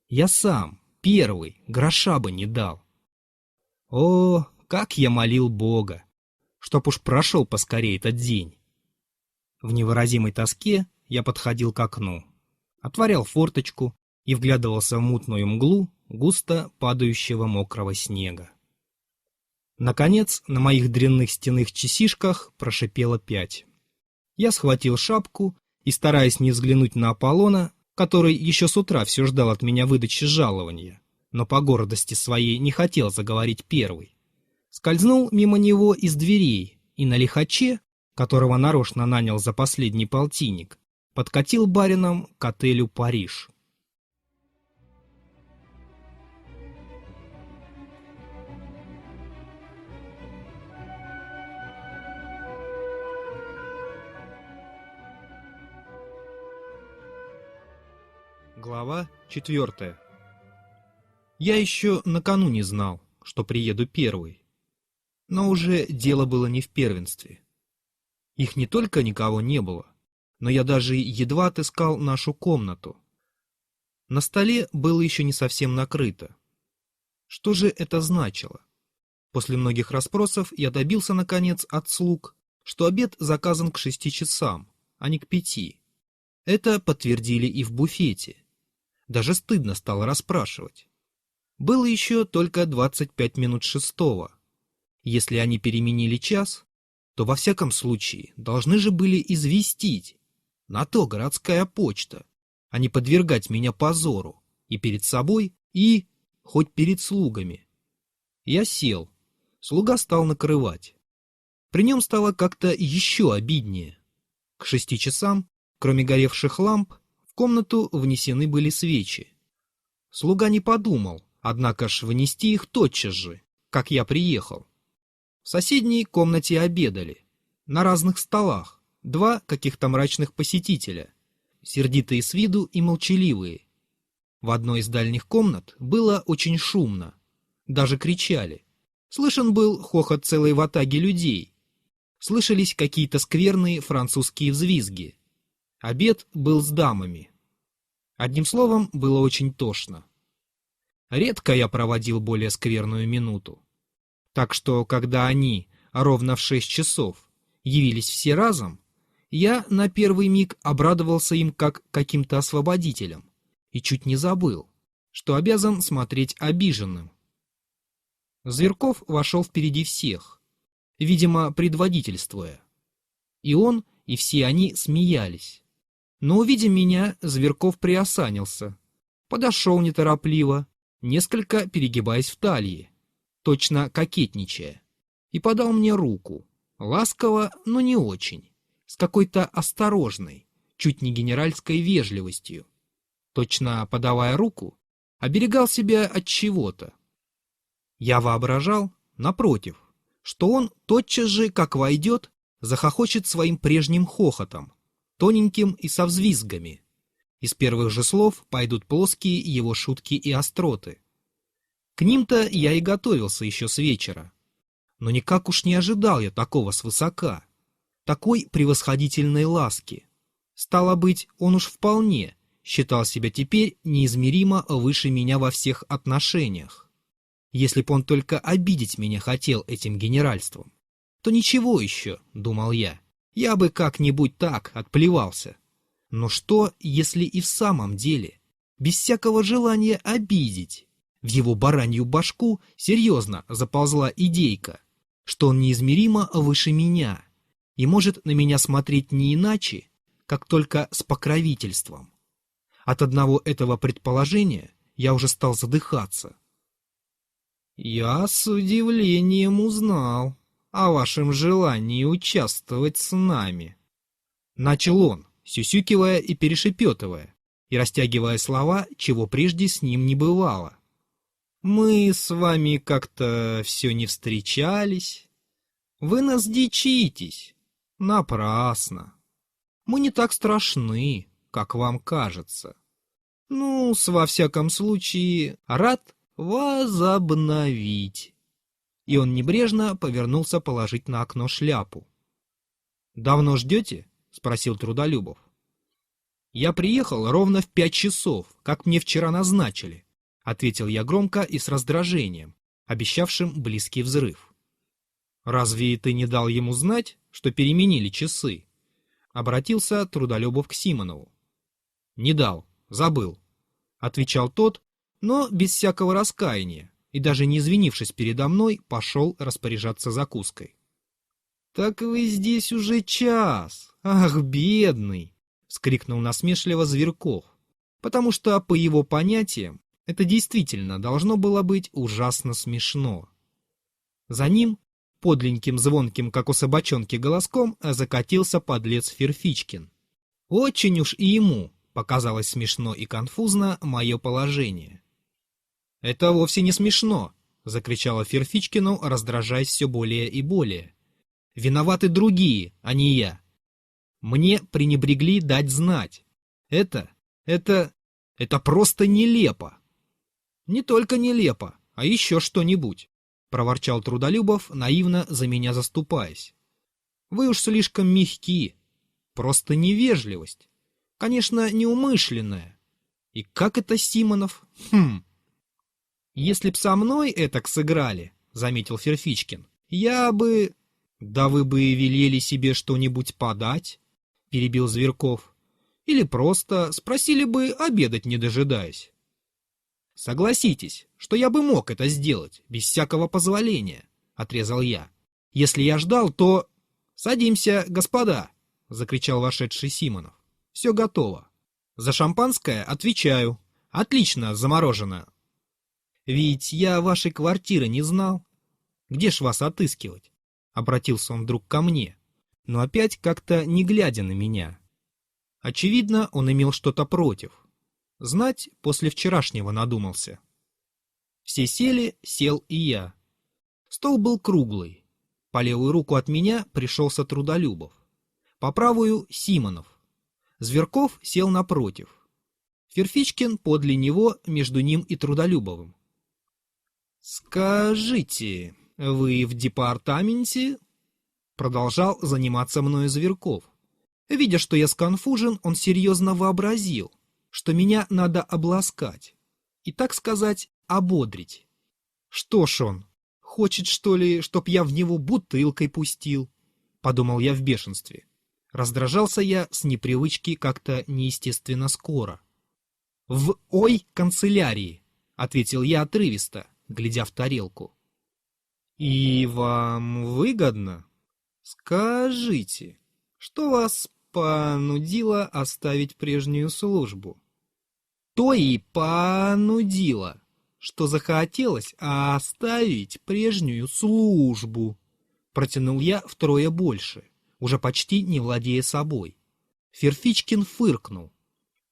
я сам, первый, гроша бы не дал. О, как я молил Бога, чтоб уж прошел поскорее этот день. В невыразимой тоске я подходил к окну, отворял форточку и вглядывался в мутную мглу густо падающего мокрого снега. Наконец, на моих дрянных стенных часишках прошипело 5. Я схватил шапку и, стараясь не взглянуть на Аполлона, который еще с утра все ждал от меня выдачи жалования, но по гордости своей не хотел заговорить первый, скользнул мимо него из дверей и на лихаче, которого нарочно нанял за последний полтинник, подкатил барином к отелю «Париж». Глава 4. Я еще накануне знал, что приеду первый. Но уже дело было не в первенстве. Их не только никого не было, но я даже едва отыскал нашу комнату. На столе было еще не совсем накрыто. Что же это значило? После многих расспросов я добился, наконец, от слуг, что обед заказан к 6 часам, а не к 5. Это подтвердили и в буфете. Даже стыдно стало расспрашивать. Было еще только 25 минут 6. Если они переменили час, то во всяком случае должны же были известить. На то городская почта, а не подвергать меня позору и перед собой, и хоть перед слугами. Я сел. Слуга стал накрывать. При нем стало как-то еще обиднее. К 6 часам, кроме горевших ламп, в комнату внесены были свечи. Слуга не подумал, однако ж внести их тотчас же, как я приехал. В соседней комнате обедали. На разных столах 2 каких-то мрачных посетителя, сердитые с виду и молчаливые. В одной из дальних комнат было очень шумно. Даже кричали. Слышен был хохот целой ватаги людей. Слышались какие-то скверные французские взвизги. Обед был с дамами. Одним словом, было очень тошно. Редко я проводил более скверную минуту. Так что, когда они, ровно в 6 часов, явились все разом, я на первый миг обрадовался им как каким-то освободителем и чуть не забыл, что обязан смотреть обиженным. Зверков вошел впереди всех, видимо, предводительствуя. И он, и все они смеялись. Но, увидя меня, Зверков приосанился, подошел неторопливо, несколько перегибаясь в талии, точно кокетничая, и подал мне руку, ласково, но не очень, с какой-то осторожной, чуть не генеральской вежливостью. Точно подавая руку, оберегал себя от чего-то. Я воображал, напротив, что он тотчас же, как войдет, захохочет своим прежним хохотом, тоненьким и со взвизгами. Из первых же слов пойдут плоские его шутки и остроты. К ним-то я и готовился еще с вечера. Но никак уж не ожидал я такого свысока, такой превосходительной ласки. Стало быть, он уж вполне считал себя теперь неизмеримо выше меня во всех отношениях. Если б он только обидеть меня хотел этим генеральством, то ничего еще, думал я бы как-нибудь так отплевался. Но что, если и в самом деле, без всякого желания обидеть, в его баранью башку серьезно заползла идейка, что он неизмеримо выше меня и может на меня смотреть не иначе, как только с покровительством. От одного этого предположения я уже стал задыхаться. «Я с удивлением узнал о вашем желании участвовать с нами», — начал он, сюсюкивая и перешепетывая, и растягивая слова, чего прежде с ним не бывало. «Мы с вами как-то все не встречались. Вы нас дичитесь. Напрасно. Мы не так страшны, как вам кажется. Ну-с, во всяком случае, рад возобновить». И он небрежно повернулся положить на окно шляпу. «Давно ждете?» — спросил Трудолюбов. «Я приехал ровно в 5 часов, как мне вчера назначили», — ответил я громко и с раздражением, обещавшим близкий взрыв. «Разве ты не дал ему знать, что переменили часы?» — обратился Трудолюбов к Симонову. «Не дал, забыл», — отвечал тот, но без всякого раскаяния, и даже не извинившись передо мной, пошел распоряжаться закуской. «Так вы здесь уже час! Ах, бедный!» — вскрикнул насмешливо Зверков, потому что, по его понятиям, это действительно должно было быть ужасно смешно. За ним, подленьким звонким, как у собачонки, голоском закатился подлец Ферфичкин. Очень уж и ему показалось смешно и конфузно мое положение. «Это вовсе не смешно!» — закричала Ферфичкину, раздражаясь все более и более. «Виноваты другие, а не я. Мне пренебрегли дать знать. Это просто нелепо!» «Не только нелепо, а еще что-нибудь», — проворчал Трудолюбов, наивно за меня заступаясь. «Вы уж слишком мягки. Просто невежливость. Конечно, неумышленная. И как это, Симонов? «Если б со мной этак сыграли, — заметил Ферфичкин, — я бы...» Да вы бы велели себе что-нибудь подать, перебил Зверков, или просто спросили бы обедать, не дожидаясь. Согласитесь, что я бы мог это сделать, без всякого позволения, отрезал я. Если я ждал, то... Садимся, господа, закричал вошедший Симонов. Все готово. За шампанское отвечаю. Отлично заморожено. Ведь я вашей квартиры не знал. Где ж вас отыскивать? Обратился он вдруг ко мне, но опять как-то не глядя на меня. Очевидно, он имел что-то против. Знать, после вчерашнего надумался. Все сели, сел и я. Стол был круглый. По левую руку от меня пришелся Трудолюбов. По правую — Симонов. Зверков сел напротив. Ферфичкин подле него, между ним и Трудолюбовым. «Скажите, вы в департаменте?» Продолжал заниматься мною Зверков. Видя, что я сконфужен, он серьезно вообразил, что меня надо обласкать и, так сказать, ободрить. Что ж он, хочет, что ли, чтоб я в него бутылкой пустил? Подумал я в бешенстве. Раздражался я с непривычки как-то неестественно скоро. «В канцелярии», — ответил я отрывисто, глядя в тарелку. «И вам выгодно? Скажите, что вас понудило оставить прежнюю службу?» «То и понудило, что захотелось оставить прежнюю службу», — протянул я втрое больше, уже почти не владея собой. Ферфичкин фыркнул.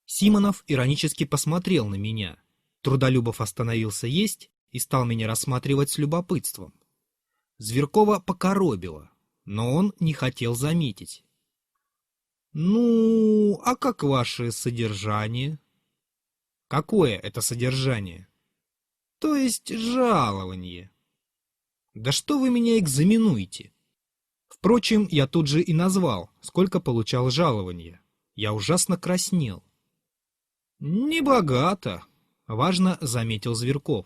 Симонов иронически посмотрел на меня. Трудолюбов остановился есть и стал меня рассматривать с любопытством. Зверкова покоробило, но он не хотел заметить. «Ну, а как ваше содержание?» «Какое это содержание?» «То есть жалование». «Да что вы меня экзаменуете?» Впрочем, я тут же и назвал, сколько получал жалования. Я ужасно краснел. «Небогато», — важно заметил Зверков.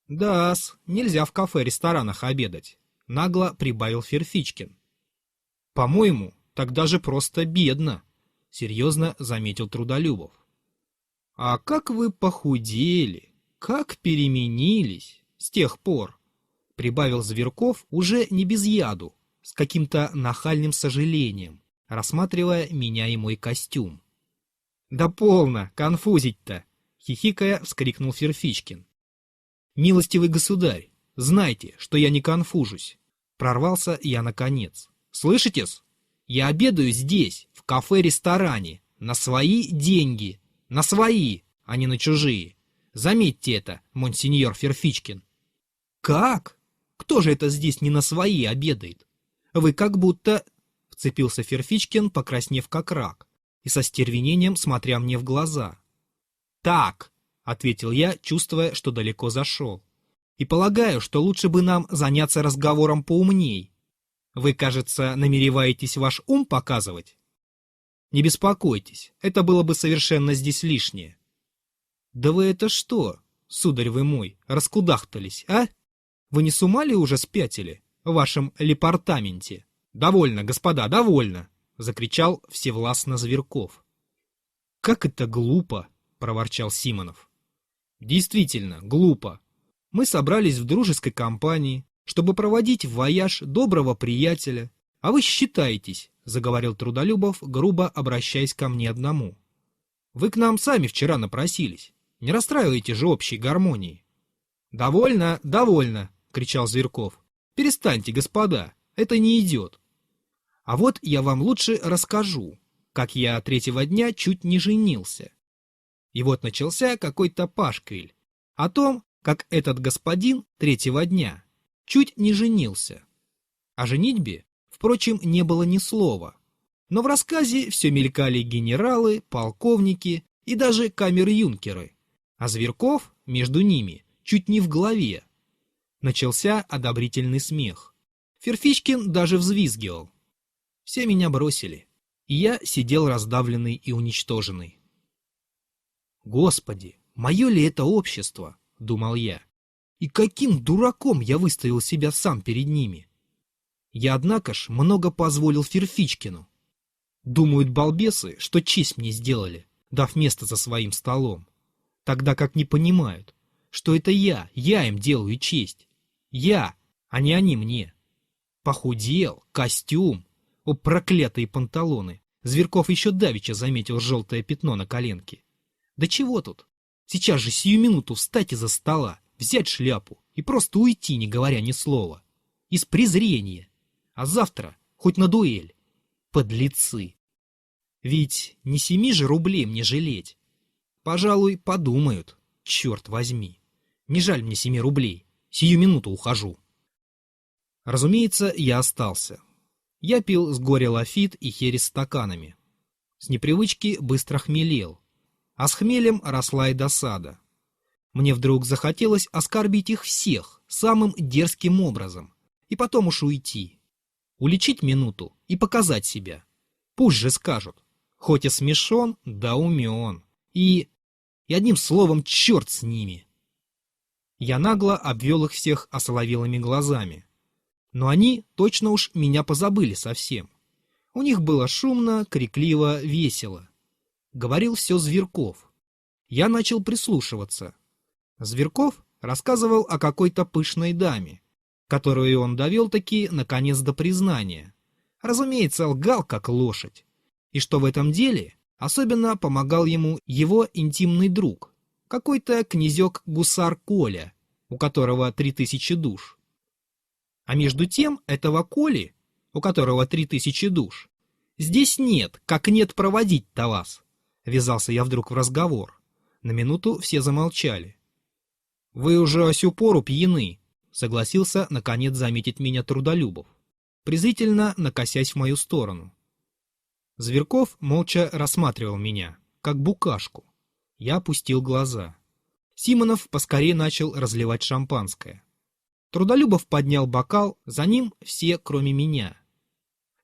«Да-с, нельзя в кафе-ресторанах обедать», — нагло прибавил Ферфичкин. «По-моему, так даже просто бедно», — серьезно заметил Трудолюбов. «А как вы похудели, как переменились с тех пор», — прибавил Зверков уже не без яду, с каким-то нахальным сожалением, рассматривая меня и мой костюм. «Да полно, конфузить-то!» — хихикая вскрикнул Ферфичкин. «Милостивый государь, знайте, что я не конфужусь!» Прорвался я наконец. «Слышите-с? Я обедаю здесь, в кафе-ресторане, на свои деньги, на свои, а не на чужие. Заметьте это, монсеньор Ферфичкин». «Как? Кто же это здесь не на свои обедает? Вы как будто...» — вцепился Ферфичкин, покраснев как рак, и со стервенением смотря мне в глаза. «Так», — ответил я, чувствуя, что далеко зашел, «и полагаю, что лучше бы нам заняться разговором поумней. Вы, кажется, намереваетесь ваш ум показывать? Не беспокойтесь, это было бы совершенно здесь лишнее». «Да вы это что, сударь вы мой, раскудахтались, а? Вы не с ума ли уже спятили в вашем лепартаменте?» «Довольно, господа, довольно!» — закричал всевластно Зверков. «Как это глупо!» — проворчал Симонов. «Действительно, глупо. Мы собрались в дружеской компании, чтобы проводить в вояж доброго приятеля, а вы считаетесь», — заговорил Трудолюбов, грубо обращаясь ко мне одному. «Вы к нам сами вчера напросились. Не расстраивайте же общей гармонии». «Довольно, довольно!» — кричал Зверков. «Перестаньте, господа, это не идет. А вот я вам лучше расскажу, как я третьего дня чуть не женился». И вот начался какой-то пашквиль о том, как этот господин третьего дня чуть не женился. О женитьбе, впрочем, не было ни слова, но в рассказе все мелькали генералы, полковники и даже камер-юнкеры, а Зверков между ними чуть не в главе. Начался одобрительный смех. Ферфичкин даже взвизгивал. Все меня бросили, и я сидел раздавленный и уничтоженный. «Господи, мое ли это общество?» — думал я. «И каким дураком я выставил себя сам перед ними?» Я, однако ж, много позволил Ферфичкину. Думают балбесы, что честь мне сделали, дав место за своим столом, тогда как не понимают, что это я им делаю честь. Я, а не они мне. Похудел, костюм, о, проклятые панталоны. Зверков еще давеча заметил желтое пятно на коленке. Да чего тут? Сейчас же сию минуту встать из-за стола, взять шляпу и просто уйти, не говоря ни слова. Из презрения. А завтра хоть на дуэль. Подлецы. Ведь не 7 же рублей мне жалеть. Пожалуй, подумают. Черт возьми. Не жаль мне 7 рублей. Сию минуту ухожу. Разумеется, я остался. Я пил с горя лафит и херес стаканами. С непривычки быстро хмелел. А с хмелем росла и досада. Мне вдруг захотелось оскорбить их всех самым дерзким образом. И потом уж уйти. Уличить минуту и показать себя. Пусть же скажут. Хоть и смешон, да умен. И одним словом, черт с ними. Я нагло обвел их всех осоловелыми глазами. Но они точно уж меня позабыли совсем. У них было шумно, крикливо, весело. Говорил все Зверков. Я начал прислушиваться. Зверков рассказывал о какой-то пышной даме, которую он довел-таки, наконец, до признания. Разумеется, лгал, как лошадь. И что в этом деле особенно помогал ему его интимный друг, какой-то князек-гусар Коля, у которого 3000 душ. А между тем этого Коли, у которого 3000 душ, здесь нет, как нет проводить-то вас. Ввязался я вдруг в разговор. На минуту все замолчали. Вы уже о сю пору пьяны, согласился наконец заметить меня Трудолюбов, презрительно накосясь в мою сторону. Зверков молча рассматривал меня, как букашку. Я опустил глаза. Симонов поскорее начал разливать шампанское. Трудолюбов поднял бокал, за ним все, кроме меня.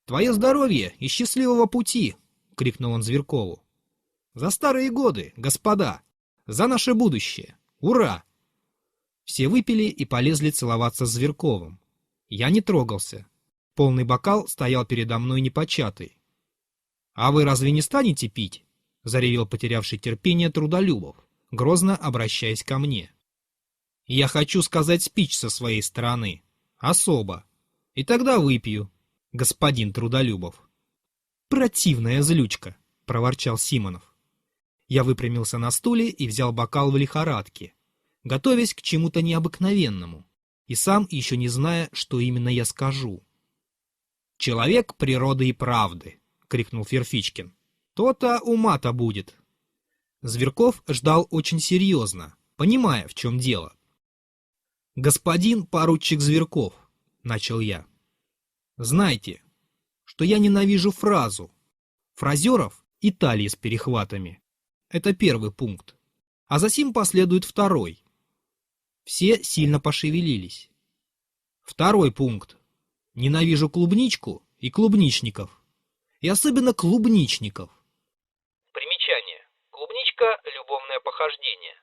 «Твое здоровье и счастливого пути!» — крикнул он Зверкову. «За старые годы, господа! За наше будущее! Ура!» Все выпили и полезли целоваться с Зверковым. Я не трогался. Полный бокал стоял передо мной непочатый. «А вы разве не станете пить?» — заревел потерявший терпение Трудолюбов, грозно обращаясь ко мне. «Я хочу сказать спич со своей стороны. Особо. И тогда выпью, господин Трудолюбов». «Противная злючка!» — проворчал Симонов. Я выпрямился на стуле и взял бокал в лихорадке, готовясь к чему-то необыкновенному, и сам еще не зная, что именно я скажу. «Человек природы и правды!» — крикнул Ферфичкин. «То-то ума-то будет». Зверков ждал очень серьезно, понимая, в чем дело. «Господин поручик Зверков», — начал я, — «знайте, что я ненавижу фразу, фразеров и талии с перехватами. Это первый пункт, а засим последует второй». Все сильно пошевелились. Второй пункт. Ненавижу клубничку и клубничников. И особенно клубничников. Примечание. Клубничка – любовное похождение.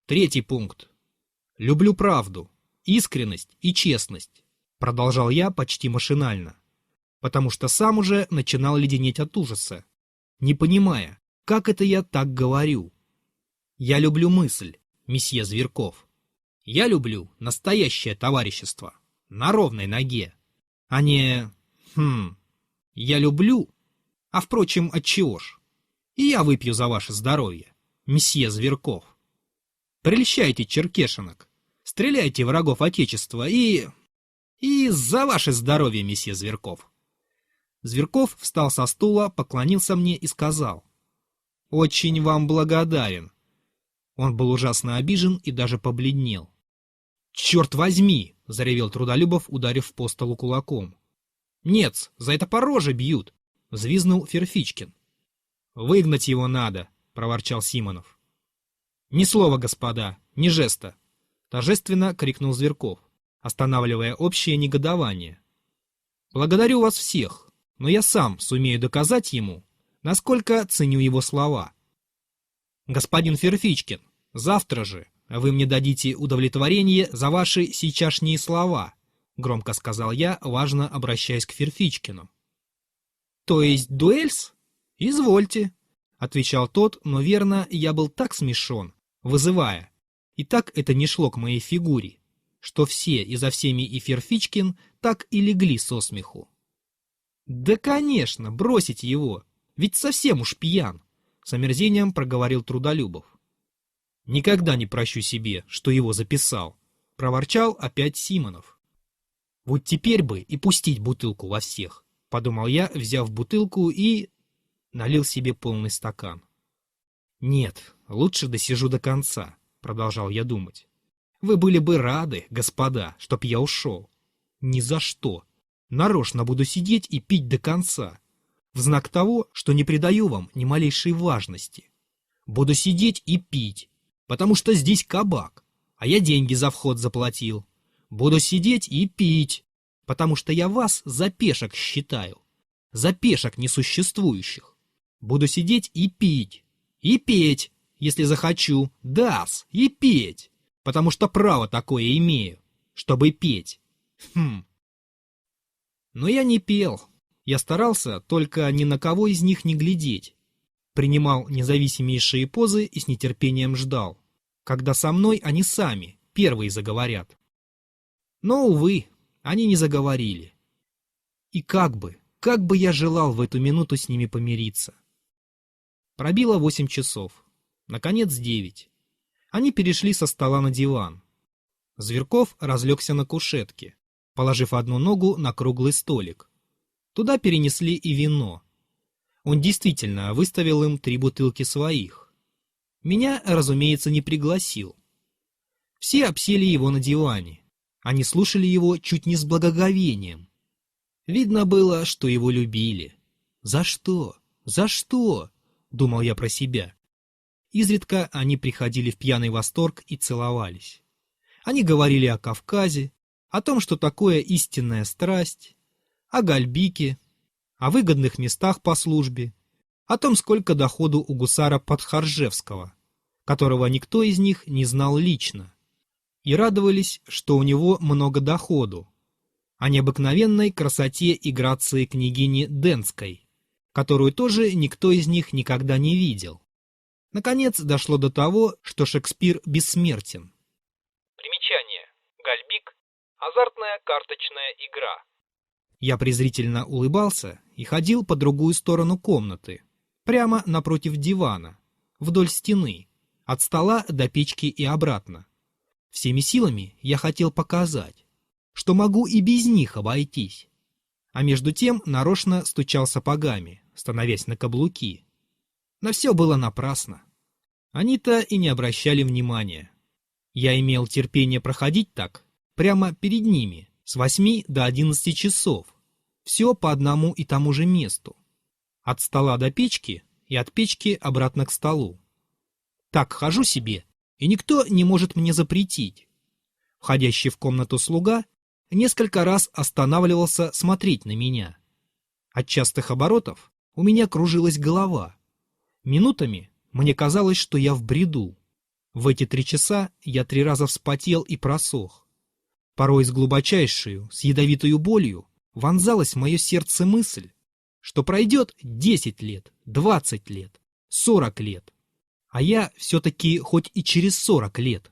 Третий пункт. Люблю правду, искренность и честность, продолжал я почти машинально, потому что сам уже начинал леденеть от ужаса, не понимая, как это я так говорю. Я люблю мысль, месье Зверков. Я люблю настоящее товарищество, на ровной ноге, а не... Я люблю... А впрочем, отчего ж? И я выпью за ваше здоровье, месье Зверков. Прельщайте черкешенок, стреляйте врагов Отечества и за ваше здоровье, месье Зверков. Зверков встал со стула, поклонился мне и сказал: «Очень вам благодарен». Он был ужасно обижен и даже побледнел. «Черт возьми!» — заревел Трудолюбов, ударив по столу кулаком. «Нет, за это по роже бьют!» — взвизнул Ферфичкин. «Выгнать его надо!» — проворчал Симонов. «Ни слова, господа, ни жеста!» — торжественно крикнул Зверков, останавливая общее негодование. «Благодарю вас всех, но я сам сумею доказать ему, насколько ценю его слова. Господин Ферфичкин, завтра же вы мне дадите удовлетворение за ваши сейчасшние слова, громко сказал я, важно обращаясь к Ферфичкину. То есть дуэльс? Извольте, отвечал тот, но верно, я был так смешон, вызывая, и так это не шло к моей фигуре, что все и за всеми и Ферфичкин так и легли со смеху. Да, конечно, бросите его, ведь совсем уж пьян, с омерзением проговорил Трудолюбов. Никогда не прощу себе, что его записал, проворчал опять Симонов. Вот теперь бы и пустить бутылку во всех, подумал я, взяв бутылку и налил себе полный стакан. Нет, лучше досижу до конца, продолжал я думать. Вы были бы рады, господа, чтоб я ушел. Ни за что. Нарочно буду сидеть и пить до конца, в знак того, что не придаю вам ни малейшей важности. Буду сидеть и пить, потому что здесь кабак, а я деньги за вход заплатил. Буду сидеть и пить, потому что я вас за пешек считаю, за пешек несуществующих. Буду сидеть и петь, если захочу, да-с, и петь, потому что право такое имею, чтобы петь. Но я не пел, я старался только ни на кого из них не глядеть. Принимал независимейшие позы и с нетерпением ждал, когда со мной они сами, первые, заговорят. Но, увы, они не заговорили. И как бы я желал в эту минуту с ними помириться. Пробило 8 часов, наконец 9. Они перешли со стола на диван. Зверков разлегся на кушетке, положив одну ногу на круглый столик. Туда перенесли и вино. Он действительно выставил им 3 бутылки своих. Меня, разумеется, не пригласил. Все обсели его на диване. Они слушали его чуть не с благоговением. Видно было, что его любили. «За что? За что?» — думал я про себя. Изредка они приходили в пьяный восторг и целовались. Они говорили о Кавказе, о том, что такое истинная страсть, о Гальбике, о выгодных местах по службе, о том, сколько доходу у гусара Подхоржевского, которого никто из них не знал лично, и радовались, что у него много доходу, о необыкновенной красоте и грации княгини Денской, которую тоже никто из них никогда не видел. Наконец дошло до того, что Шекспир бессмертен. Примечание. Гальбик – азартная карточная игра. Я презрительно улыбался и ходил по другую сторону комнаты, прямо напротив дивана, вдоль стены, от стола до печки и обратно. Всеми силами я хотел показать, что могу и без них обойтись, а между тем нарочно стучал сапогами, становясь на каблуки. Но все было напрасно. Они-то и не обращали внимания. Я имел терпение проходить так, прямо перед ними, с 8 до 11 часов, все по одному и тому же месту, от стола до печки и от печки обратно к столу. Так хожу себе, и никто не может мне запретить. Входящий в комнату слуга несколько раз останавливался смотреть на меня. От частых оборотов у меня кружилась голова. Минутами мне казалось, что я в бреду. В эти 3 часа я 3 раза вспотел и просох. Порой с глубочайшую, с ядовитою болью вонзалась в мое сердце мысль, что пройдет 10 лет, 20 лет, 40 лет, а я все-таки хоть и через 40 лет,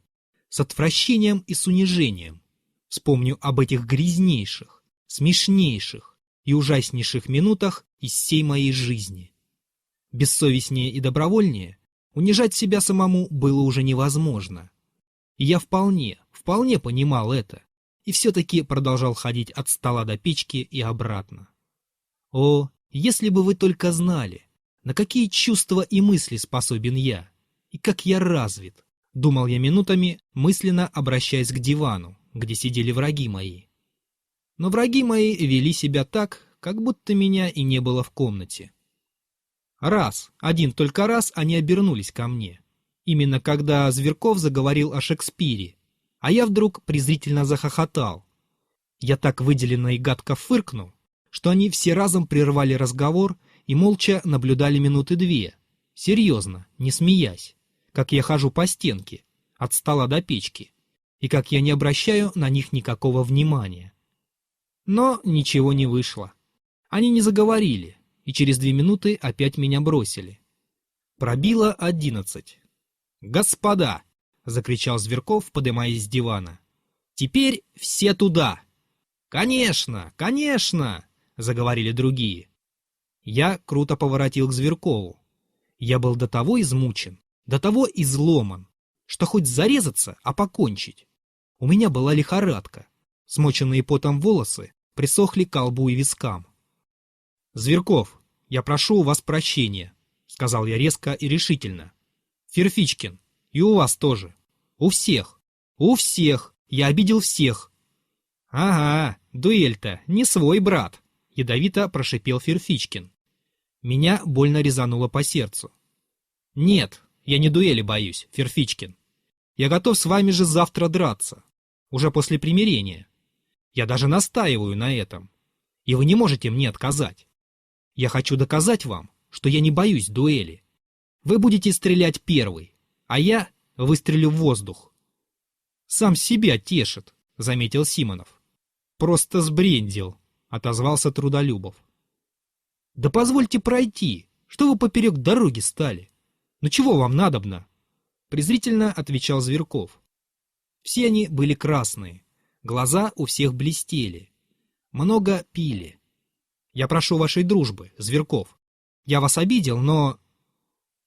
с отвращением и с унижением, вспомню об этих грязнейших, смешнейших и ужаснейших минутах из всей моей жизни. Бессовестнее и добровольнее унижать себя самому было уже невозможно. И я вполне понимал это, и все-таки продолжал ходить от стола до печки и обратно. О, если бы вы только знали, на какие чувства и мысли способен я, и как я развит, думал я минутами, мысленно обращаясь к дивану, где сидели враги мои. Но враги мои вели себя так, как будто меня и не было в комнате. Один только раз они обернулись ко мне, именно когда Зверков заговорил о Шекспире, а я вдруг презрительно захохотал. Я так выделенно и гадко фыркнул, что они все разом прервали разговор и молча наблюдали минуты 2, серьезно, не смеясь, как я хожу по стенке, от стола до печки, и как я не обращаю на них никакого внимания. Но ничего не вышло. Они не заговорили, и через 2 минуты опять меня бросили. Пробило 11. «Господа!» — закричал Зверков, подымаясь с дивана. «Теперь все туда!» «Конечно, конечно!» — заговорили другие. Я круто поворотил к Зверкову. Я был до того измучен, до того изломан, что хоть зарезаться, а покончить. У меня была лихорадка. Смоченные потом волосы присохли к колбу и вискам. «Зверков, я прошу у вас прощения», — сказал я резко и решительно. «Ферфичкин, и у вас тоже. У всех. У всех. Я обидел всех». «Ага, дуэль-то не свой брат», — ядовито прошипел Ферфичкин. Меня больно резануло по сердцу. «Нет, я не дуэли боюсь, Ферфичкин. Я готов с вами же завтра драться. Уже после примирения. Я даже настаиваю на этом. И вы не можете мне отказать. Я хочу доказать вам, что я не боюсь дуэли. Вы будете стрелять первый, а я выстрелю в воздух». «Сам себя тешит», — заметил Симонов. «Просто сбрендил», — отозвался Трудолюбов. «Да позвольте пройти, что вы поперек дороги стали? Ну чего вам надобно?» Презрительно отвечал Зверков. Все они были красные, глаза у всех блестели. Много пили. «Я прошу вашей дружбы, Зверков. Я вас обидел, но...»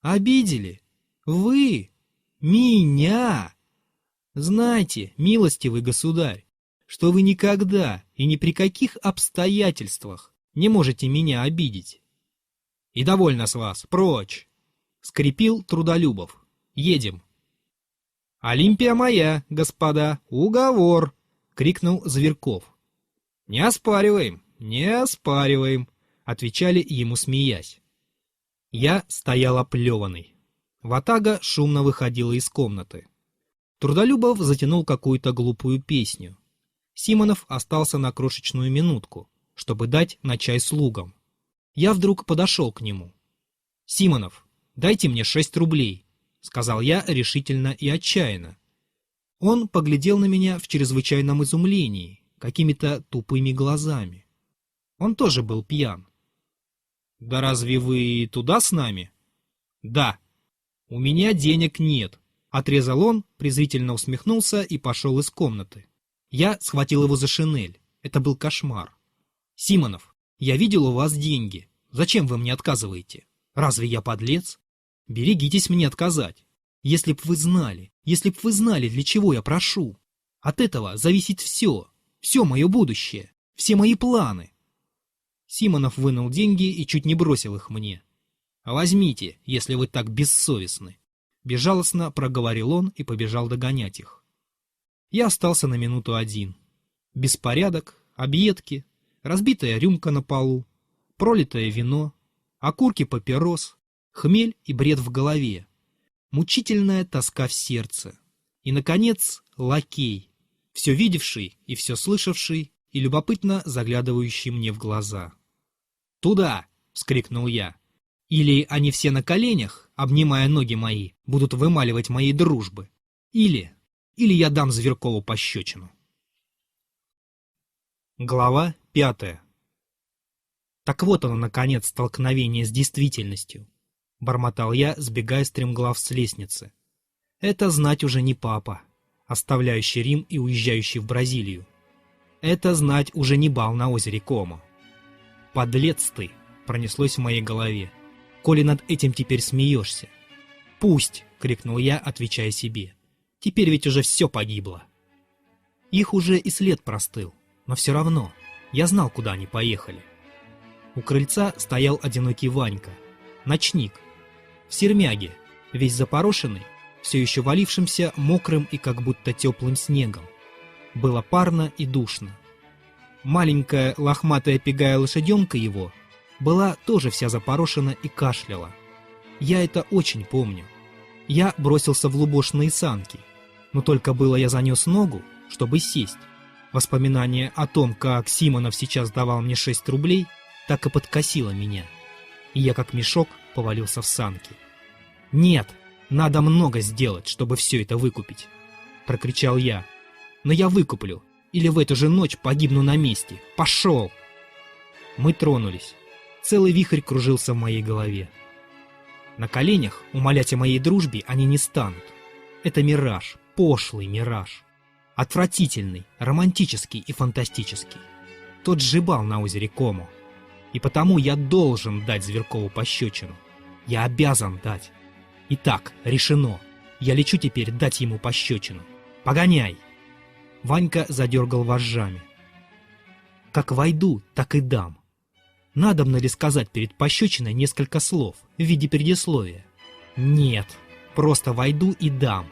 «Обидели? Вы? Меня? Знайте, милостивый государь, что вы никогда и ни при каких обстоятельствах не можете меня обидеть. И довольно с вас, прочь!» — скрипел Трудолюбов. «Едем!» «Олимпия моя, господа, уговор!» — крикнул Зверков. «Не оспариваем, не оспариваем!» — отвечали ему, смеясь. Я стоял оплеванный. Ватага шумно выходила из комнаты. Трудолюбов затянул какую-то глупую песню. Симонов остался на крошечную минутку, чтобы дать на чай слугам. Я вдруг подошел к нему. «Симонов, дайте мне 6 рублей», — сказал я решительно и отчаянно. Он поглядел на меня в чрезвычайном изумлении, какими-то тупыми глазами. Он тоже был пьян. «Да разве вы туда с нами?» «Да». «У меня денег нет», — отрезал он, презрительно усмехнулся и пошел из комнаты. Я схватил его за шинель. Это был кошмар. «Симонов, я видел у вас деньги. Зачем вы мне отказываете? Разве я подлец? Берегитесь мне отказать. Если б вы знали, для чего я прошу. От этого зависит все мое будущее, все мои планы». Симонов вынул деньги и чуть не бросил их мне. «Возьмите, если вы так бессовестны», — безжалостно проговорил он и побежал догонять их. Я остался на минуту один. Беспорядок, объедки, разбитая рюмка на полу, пролитое вино, окурки папирос, хмель и бред в голове, мучительная тоска в сердце и, наконец, лакей, все видевший и все слышавший и любопытно заглядывающий мне в глаза. «Туда!» — вскрикнул я. «Или они все на коленях, обнимая ноги мои, будут вымаливать моей дружбы, или я дам Зверкову пощечину». Глава 5. Так вот оно, наконец, столкновение с действительностью. Бормотал я, сбегая стремглав с лестницы. Это знать уже не папа, оставляющий Рим и уезжающий в Бразилию. Это знать уже не бал на озере Комо. «Подлец ты!» — пронеслось в моей голове. «Коли над этим теперь смеешься». «Пусть!» — крикнул я, отвечая себе. «Теперь ведь уже все погибло». Их уже и след простыл, но все равно я знал, куда они поехали. У крыльца стоял одинокий Ванька, ночник, в сермяге, весь запорошенный, все еще валившимся мокрым и как будто теплым снегом. Было парно и душно. Маленькая лохматая пегая лошаденка его была тоже вся запорошена и кашляла. Я это очень помню. Я бросился в лубошные санки, но только было я занес ногу, чтобы сесть. Воспоминание о том, как Симонов сейчас давал мне 6 рублей, так и подкосило меня, и я как мешок повалился в санки. «Нет, надо много сделать, чтобы все это выкупить», — прокричал я. «Но я выкуплю, Или в эту же ночь погибну на месте. Пошел!» Мы тронулись. Целый вихрь кружился в моей голове. На коленях умолять о моей дружбе они не станут. Это мираж, пошлый мираж. Отвратительный, романтический и фантастический. Тот сжибал на озере Комо. И потому я должен дать Зверкову пощечину. Я обязан дать. Итак, решено. Я лечу теперь дать ему пощечину. Погоняй!» Ванька задергал вожжами. «Как войду, так и дам. Надобно ли сказать перед пощечиной несколько слов в виде предисловия? Нет, просто войду и дам.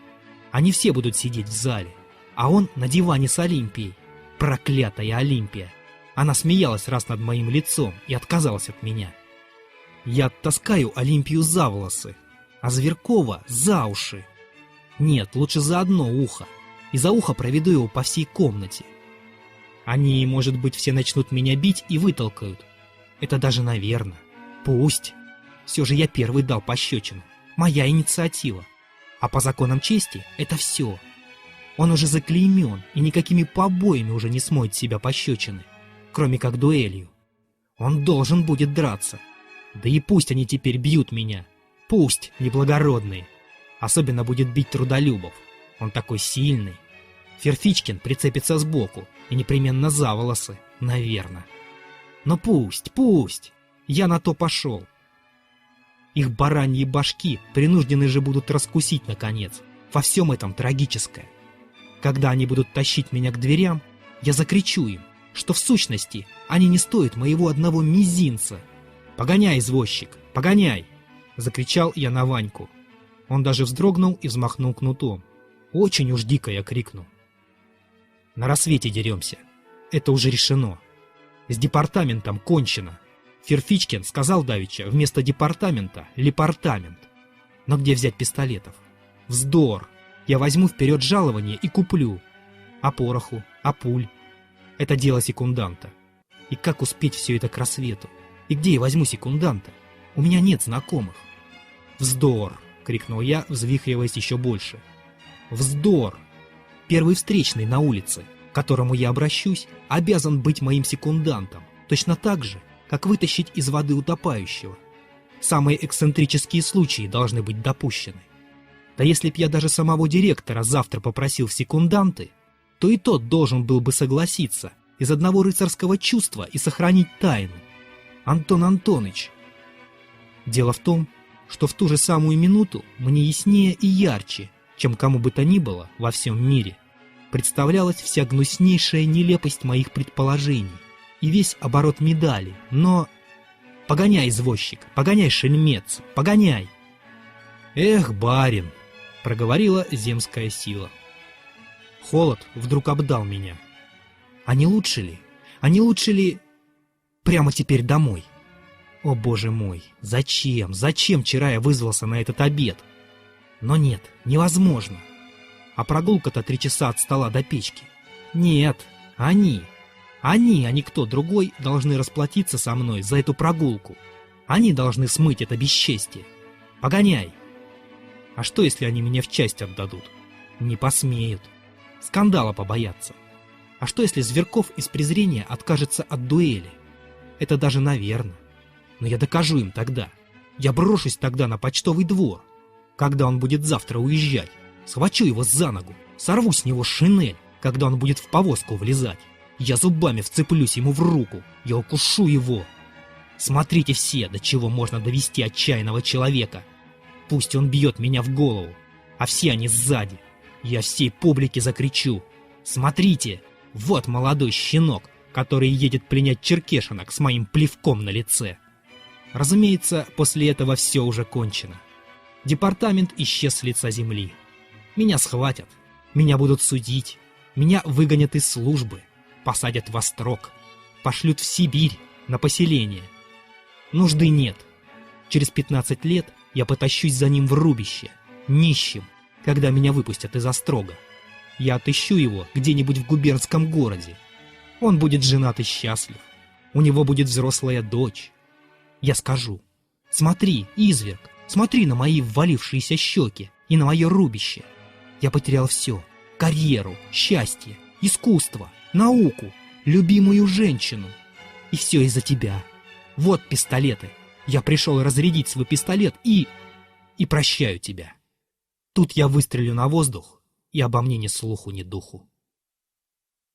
Они все будут сидеть в зале, а он на диване с Олимпией. Проклятая Олимпия! Она смеялась раз над моим лицом и отказалась от меня. Я оттаскаю Олимпию за волосы, а Зверкова за уши. Нет, лучше за одно ухо, и за ухо проведу его по всей комнате. Они, может быть, все начнут меня бить и вытолкают. Это даже наверно. Пусть. Все же я первый дал пощечину. Моя инициатива. А по законам чести это все. Он уже заклеймен, и никакими побоями уже не смоет с себя пощечины, кроме как дуэлью. Он должен будет драться. Да и пусть они теперь бьют меня. Пусть, неблагородные. Особенно будет бить Трудолюбов. Он такой сильный. Ферфичкин прицепится сбоку и непременно за волосы, наверно. Но пусть, пусть. Я на то пошел. Их бараньи башки принуждены же будут раскусить, наконец, во всем этом трагическое. Когда они будут тащить меня к дверям, я закричу им, что в сущности они не стоят моего одного мизинца. «Погоняй, извозчик, погоняй!» — закричал я на Ваньку. Он даже вздрогнул и взмахнул кнутом. Очень уж дико я крикнул. На рассвете деремся. Это уже решено. С департаментом кончено. Ферфичкин сказал давеча вместо департамента лепартамент. Но где взять пистолетов? Вздор! Я возьму вперед жалование и куплю. А пороху? А пуль? Это дело секунданта. И как успеть все это к рассвету? И где я возьму секунданта? У меня нет знакомых. Вздор! Крикнул я, взвихриваясь еще больше. Вздор! Первый встречный на улице, к которому я обращусь, обязан быть моим секундантом, точно так же, как вытащить из воды утопающего. Самые эксцентрические случаи должны быть допущены. Да если б я даже самого директора завтра попросил в секунданты, то и тот должен был бы согласиться из одного рыцарского чувства и сохранить тайну. Антон Антоныч. Дело в том, что в ту же самую минуту мне яснее и ярче, чем кому бы то ни было во всем мире, представлялась вся гнуснейшая нелепость моих предположений и весь оборот медали, но... Погоняй, извозчик, погоняй, шельмец, погоняй! Эх, барин, проговорила земская сила. Холод вдруг обдал меня. А не лучше ли? А не лучше ли... Прямо теперь домой? О, боже мой, зачем вчера я вызвался на этот обед? Но нет, невозможно. А прогулка-то 3 часа от стола до печки. Нет, они, а не кто другой, должны расплатиться со мной за эту прогулку. Они должны смыть это бесчестие. Погоняй! А что, если они меня в часть отдадут? Не посмеют. Скандала побоятся. А что, если Зверков из презрения откажется от дуэли? Это даже наверно. Но я докажу им тогда. Я брошусь тогда на почтовый двор. Когда он будет завтра уезжать, схвачу его за ногу, сорву с него шинель, когда он будет в повозку влезать. Я зубами вцеплюсь ему в руку, я укушу его. Смотрите все, до чего можно довести отчаянного человека. Пусть он бьет меня в голову, а все они сзади. Я всей публике закричу: смотрите, вот молодой щенок, который едет пленять черкешенок с моим плевком на лице. Разумеется, после этого все уже кончено. Департамент исчез с лица земли. Меня схватят, меня будут судить, меня выгонят из службы, посадят в острог, пошлют в Сибирь на поселение. Нужды нет. Через 15 лет я потащусь за ним в рубище, нищим, когда меня выпустят из острога. Я отыщу его где-нибудь в губернском городе. Он будет женат и счастлив. У него будет взрослая дочь. Я скажу: смотри, изверг, смотри на мои ввалившиеся щеки и на мое рубище. Я потерял все: карьеру, счастье, искусство, науку, любимую женщину. И все из-за тебя. Вот пистолеты. Я пришел разрядить свой пистолет и прощаю тебя. Тут я выстрелю на воздух, и обо мне ни слуху, ни духу.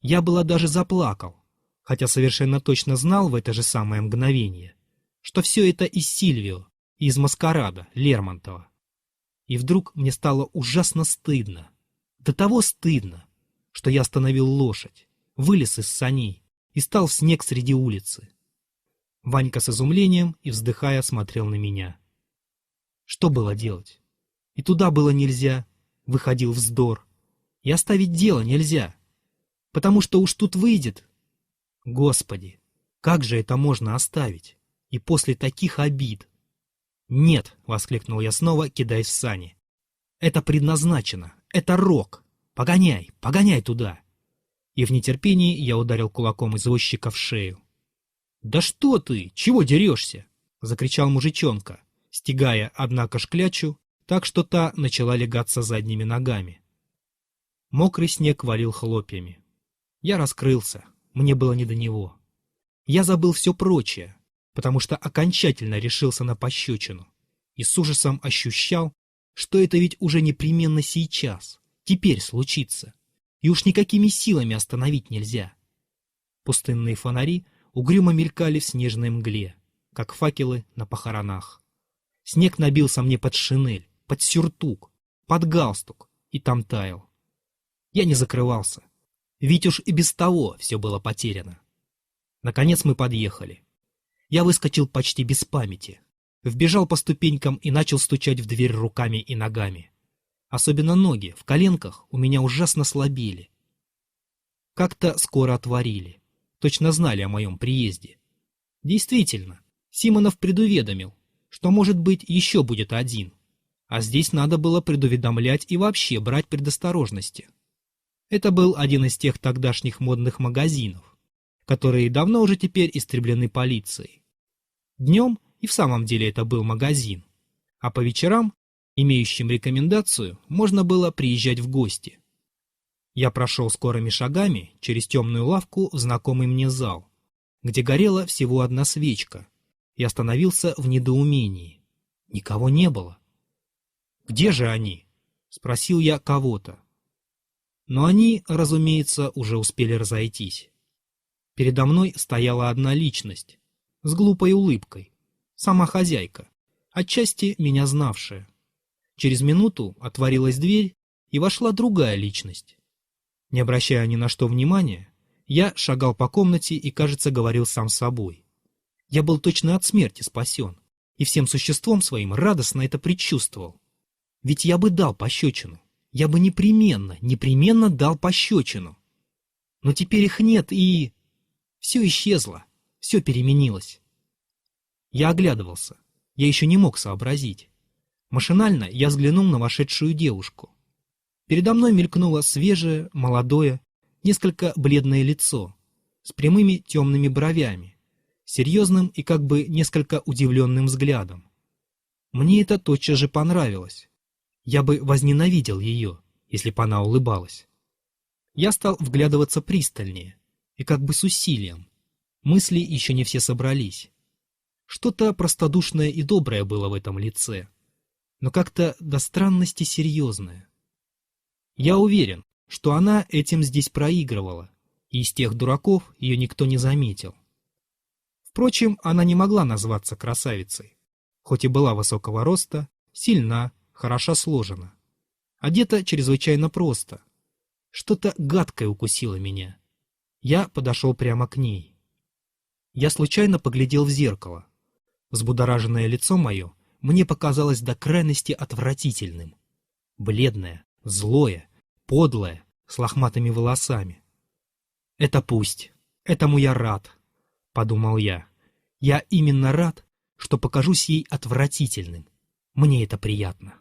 Я было даже заплакал, хотя совершенно точно знал в это же самое мгновение, что все это из Сильвио, из «Маскарада» Лермонтова. И вдруг мне стало ужасно стыдно. До того стыдно, что я остановил лошадь, вылез из саней и стал в снег среди улицы. Ванька с изумлением и вздыхая смотрел на меня. Что было делать? И туда было нельзя, выходил вздор. И оставить дело нельзя, потому что уж тут выйдет. Господи, как же это можно оставить? И после таких обид. «Нет!» — воскликнул я снова, кидаясь в сани. «Это предназначено! Это рок! Погоняй! Погоняй туда!» И в нетерпении я ударил кулаком извозчика в шею. «Да что ты? Чего дерешься?» — закричал мужичонка, стягая, однако, шклячу, так что та начала легаться задними ногами. Мокрый снег валил хлопьями. Я раскрылся, мне было не до него. Я забыл все прочее, потому что окончательно решился на пощечину и с ужасом ощущал, что это ведь уже непременно сейчас, теперь случится, и уж никакими силами остановить нельзя. Пустынные фонари угрюмо мелькали в снежной мгле, как факелы на похоронах. Снег набился мне под шинель, под сюртук, под галстук и там таял. Я не закрывался, ведь уж и без того все было потеряно. Наконец мы подъехали. Я выскочил почти без памяти, вбежал по ступенькам и начал стучать в дверь руками и ногами. Особенно ноги, в коленках, у меня ужасно слабели. Как-то скоро отворили, точно знали о моем приезде. Действительно, Симонов предуведомил, что, может быть, еще будет один, а здесь надо было предуведомлять и вообще брать предосторожности. Это был один из тех тогдашних модных магазинов, которые давно уже теперь истреблены полицией. Днем и в самом деле это был магазин, а по вечерам, имеющим рекомендацию, можно было приезжать в гости. Я прошел скорыми шагами через темную лавку в знакомый мне зал, где горела всего одна свечка, и остановился в недоумении. Никого не было. «Где же они?» — спросил я кого-то. Но они, разумеется, уже успели разойтись. Передо мной стояла одна личность, с глупой улыбкой, сама хозяйка, отчасти меня знавшая. Через минуту отворилась дверь, и вошла другая личность. Не обращая ни на что внимания, я шагал по комнате и, кажется, говорил сам с собой. Я был точно от смерти спасен, и всем существом своим радостно это предчувствовал. Ведь я бы дал пощечину, я бы непременно дал пощечину. Но теперь их нет, и... Все исчезло, все переменилось. Я оглядывался, я еще не мог сообразить. Машинально я взглянул на вошедшую девушку. Передо мной мелькнуло свежее, молодое, несколько бледное лицо, с прямыми темными бровями, серьезным и как бы несколько удивленным взглядом. Мне это тотчас же понравилось. Я бы возненавидел ее, если бы она улыбалась. Я стал вглядываться пристальнее, и как бы с усилием. Мысли еще не все собрались. Что-то простодушное и доброе было в этом лице, но как-то до странности серьезное. Я уверен, что она этим здесь проигрывала, и из тех дураков ее никто не заметил. Впрочем, она не могла назваться красавицей, хоть и была высокого роста, сильна, хороша сложена. Одета чрезвычайно просто. Что-то гадкое укусило меня. Я подошел прямо к ней. Я случайно поглядел в зеркало. Взбудораженное лицо мое мне показалось до крайности отвратительным. Бледное, злое, подлое, с лохматыми волосами. «Это пусть. Этому я рад», — подумал я. «Я именно рад, что покажусь ей отвратительным. Мне это приятно».